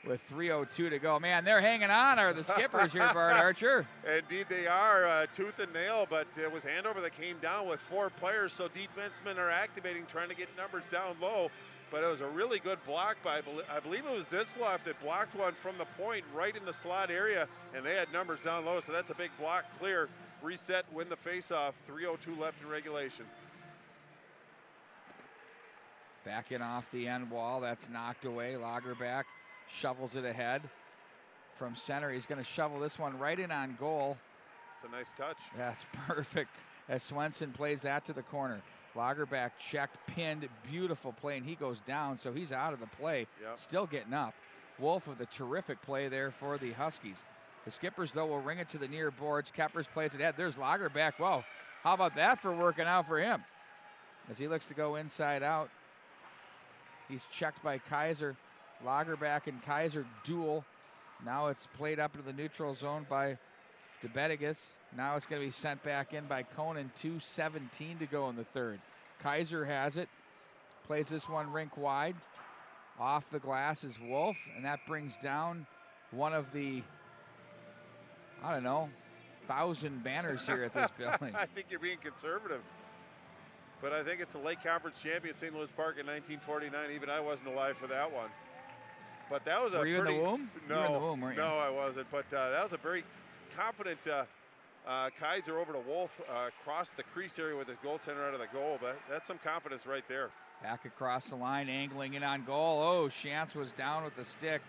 with 3:02 to go. Man, they're hanging on, are the Skippers here, Bart Archer. Indeed they are, tooth and nail, but it was Andover that came down with 4 players, so defensemen are activating, trying to get numbers down low. But it was a really good block by, I believe it was Zitzlaff that blocked one from the point right in the slot area, and they had numbers down low, so that's a big block clear. Reset, win the faceoff. 3:02 left in regulation. Back in off the end wall. That's knocked away. Lagerback shovels it ahead from center. He's going to shovel this one right in on goal. It's a nice touch. That's perfect as Swenson plays that to the corner. Lagerback checked, pinned, beautiful play, and he goes down, so he's out of the play. Yep. Still getting up. Wolf with a terrific play there for the Huskies. The Skippers, though, will ring it to the near boards. Keppers plays it ahead. There's Lagerback. Whoa, how about that for working out for him? As he looks to go inside out. He's checked by Kaiser. Lagerback and Kaiser duel. Now it's played up into the neutral zone by DeBedigas. Now it's going to be sent back in by Conan. 2:17 to go in the third. Kaiser has it. Plays this one rink wide. Off the glass is Wolf, and that brings down one of the, 1,000 banners here at this building. I think you're being conservative. But I think it's the Lake Conference champion St. Louis Park in 1949. Even I wasn't alive for that one. But that was Were you in the womb? No, you were in the womb, weren't you? No, I wasn't. But that was a very confident Kaiser over to Wolf, crossed the crease area with his goaltender out of the goal. But that's some confidence right there. Back across the line, angling in on goal. Oh, Shantz was down with the stick.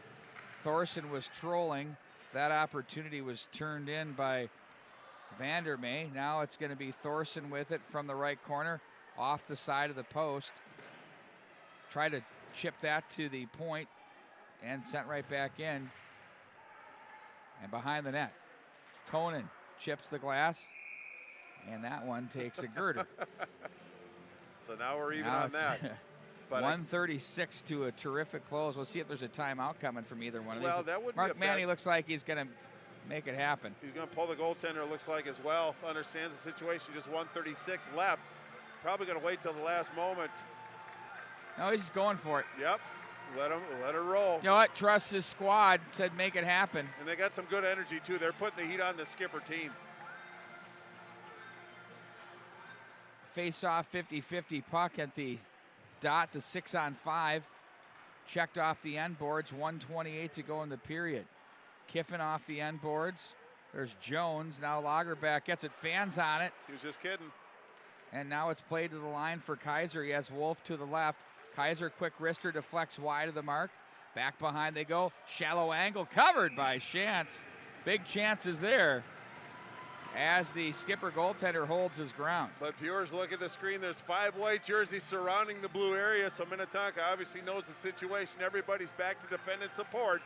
Thorson was trolling. That opportunity was turned in by Vandermeer. Now it's going to be Thorson with it from the right corner, off the side of the post. Try to chip that to the point and sent right back in. And behind the net, Conan chips the glass, and that one takes a girder. So now we're even on that. But 136 to a terrific close. We'll see if there's a timeout coming from either one of these. Well, that would Mark be a Manny bad- looks like he's going to make it happen. He's going to pull the goaltender, it looks like, as well. Understands the situation, just 136 left. Probably going to wait till the last moment. No, he's just going for it. Yep, let her roll. You know what? Trust his squad. Said make it happen. And they got some good energy, too. They're putting the heat on the skipper team. Face off 50-50 puck at the dot, the 6-on-5. Checked off the end boards, 1:28 to go in the period. Kiffin off the end boards. There's Jones. Now Lagerback gets it, fans on it. He was just kidding. And now it's played to the line for Kaiser. He has Wolf to the left. Kaiser, quick wrister, deflects wide of the mark. Back behind they go. Shallow angle covered by Shantz. Big chances there as the skipper goaltender holds his ground. But viewers, look at the screen. There's 5 white jerseys surrounding the blue area, so Minnetonka obviously knows the situation. Everybody's back to defend and support.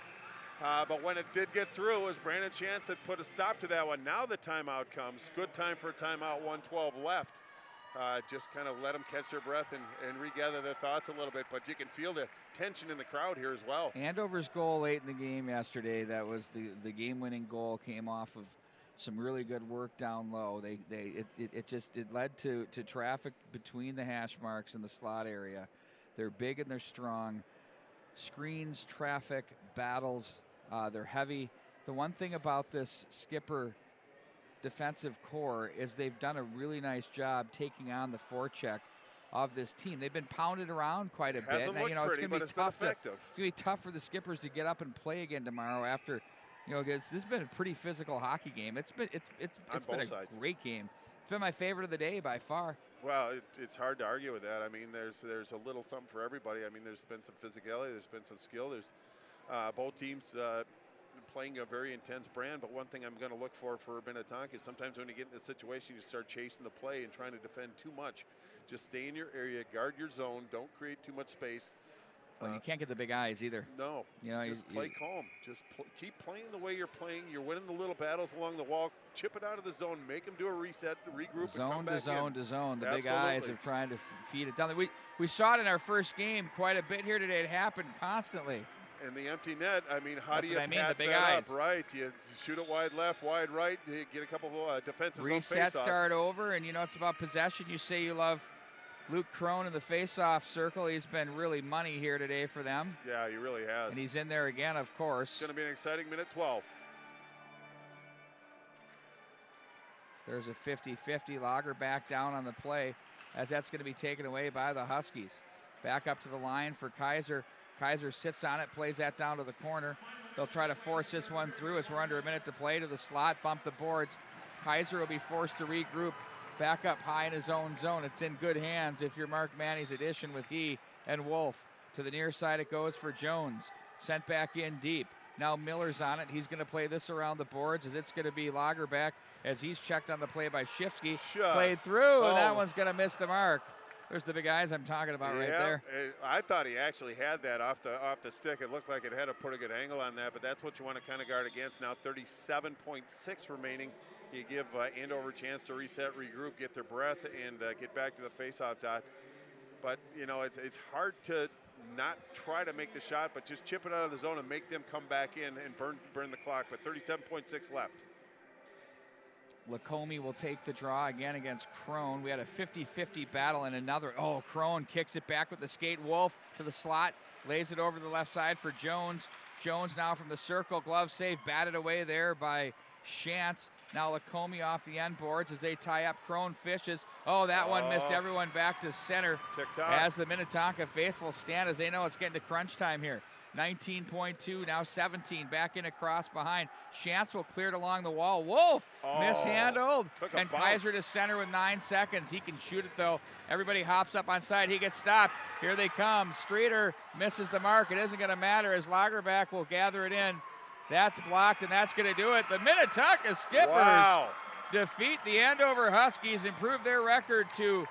But when it did get through, as Brandon Shantz had put a stop to that one. Now the timeout comes. Good time for a timeout, 1:12 left. Just kind of let them catch their breath and regather their thoughts a little bit. But you can feel the tension in the crowd here as well. Andover's goal late in the game yesterday, that was the game-winning goal, came off of some really good work down low. It led to traffic between the hash marks and the slot area. They're big and they're strong. Screens, traffic, battles, they're heavy. The one thing about this skipper defensive core is they've done a really nice job taking on the forecheck of this team. They've been pounded around quite a bit. Hasn't looked pretty, but it's been effective. It's going to be tough for the skippers to get up and play again tomorrow after, this has been a pretty physical hockey game. It's been a great game. It's been my favorite of the day by far. Well, it's hard to argue with that. I mean, there's a little something for everybody. I mean, there's been some physicality, there's been some skill. There's both teams playing a very intense brand, but one thing I'm going to look for Minnetonka is sometimes when you get in this situation, you start chasing the play and trying to defend too much. Just stay in your area, guard your zone, don't create too much space. Well, you can't get the big eyes either. No, just play calm. Just keep playing the way you're playing. You're winning the little battles along the wall. Chip it out of the zone. Make them do a reset, regroup, zone and come back in. Zone to zone. The Absolutely. Big eyes are trying to feed it down. We saw it in our first game quite a bit here today. It happened constantly. And the empty net, I mean, how That's do you pass the big that eyes. up, right? You shoot it wide left, wide right, you get a couple of defensive zone Reset, face-offs. start over, and it's about possession. You say you love Luke Crone in the face-off circle. He's been really money here today for them. Yeah, he really has. And he's in there again, of course. It's going to be an exciting minute 12. There's a 50-50 Lager back down on the play as that's going to be taken away by the Huskies. Back up to the line for Kaiser. Kaiser sits on it, plays that down to the corner. They'll try to force this one through as we're under a minute to play to the slot, bump the boards. Kaiser will be forced to regroup back up high in his own zone. It's in good hands if you're Mark Manny's addition with he and Wolf. To the near side it goes for Jones. Sent back in deep. Now Miller's on it. He's going to play this around the boards as it's going to be Lagerback as he's checked on the play by Shifsky. Played through, and that one's going to miss the mark. There's the big eyes I'm talking about right there. I thought he actually had that off the stick. It looked like it had a pretty good angle on that, but that's what you want to kind of guard against. Now 37.6 remaining. You give Andover a chance to reset, regroup, get their breath, and get back to the face-off dot. But, it's hard to not try to make the shot, but just chip it out of the zone and make them come back in and burn the clock. But 37.6 left. Lacombe will take the draw again against Crone. We had a 50-50 battle and another. Oh, Crone kicks it back with the skate. Wolf to the slot, lays it over the left side for Jones. Jones now from the circle, glove save, batted away there by Shantz. Now Lacombe off the end boards as they tie up. Crone fishes. Oh, that one missed everyone back to center. Tick-tock. As the Minnetonka faithful stand as they know it's getting to crunch time here. 19.2, now 17, back in across behind. Shantz will clear it along the wall. Wolf mishandled. And Kaiser to center with 9 seconds. He can shoot it though. Everybody hops up on side. He gets stopped. Here they come. Streeter misses the mark. It isn't going to matter as Lagerback will gather it in. That's blocked, and that's going to do it. The Minnetonka Skippers defeat the Andover Huskies, improve their record to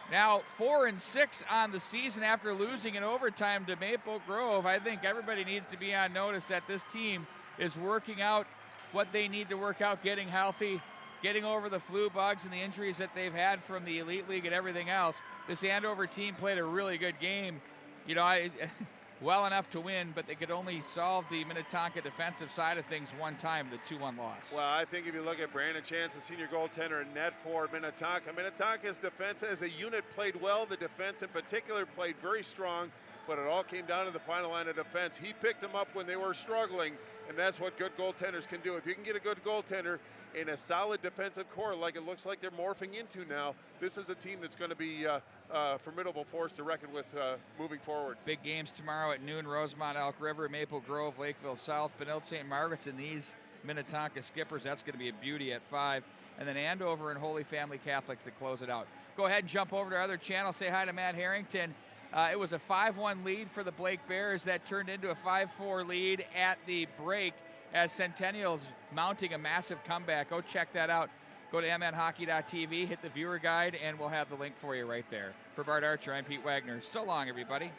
now 4-6 on the season after losing in overtime to Maple Grove. I think everybody needs to be on notice that this team is working out what they need to work out, getting healthy. getting over the flu bugs and the injuries that they've had from the Elite League and everything else. This Andover team played a really good game. You know, well enough to win, but they could only solve the Minnetonka defensive side of things one time, the 2-1 loss. Well, I think if you look at Brandon Chance, the senior goaltender in net for Minnetonka, Minnetonka's defense as a unit played well. The defense in particular played very strong, but it all came down to the final line of defense. He picked them up when they were struggling, and that's what good goaltenders can do. If you can get a good goaltender in a solid defensive core like it looks like they're morphing into now, this is a team that's going to be a formidable force to reckon with moving forward. Big games tomorrow at noon: Rosemont, Elk River, Maple Grove, Lakeville South, Benilde St. Margaret's, and these Minnetonka Skippers. That's going to be a beauty at 5. And then Andover and Holy Family Catholic to close it out. Go ahead and jump over to our other channel. Say hi to Matt Harrington. It was a 5-1 lead for the Blake Bears that turned into a 5-4 lead at the break as Centennial's mounting a massive comeback. Go check that out. Go to mnhockey.tv, hit the viewer guide, and we'll have the link for you right there. For Bart Archer, I'm Pete Wagner. So long, everybody.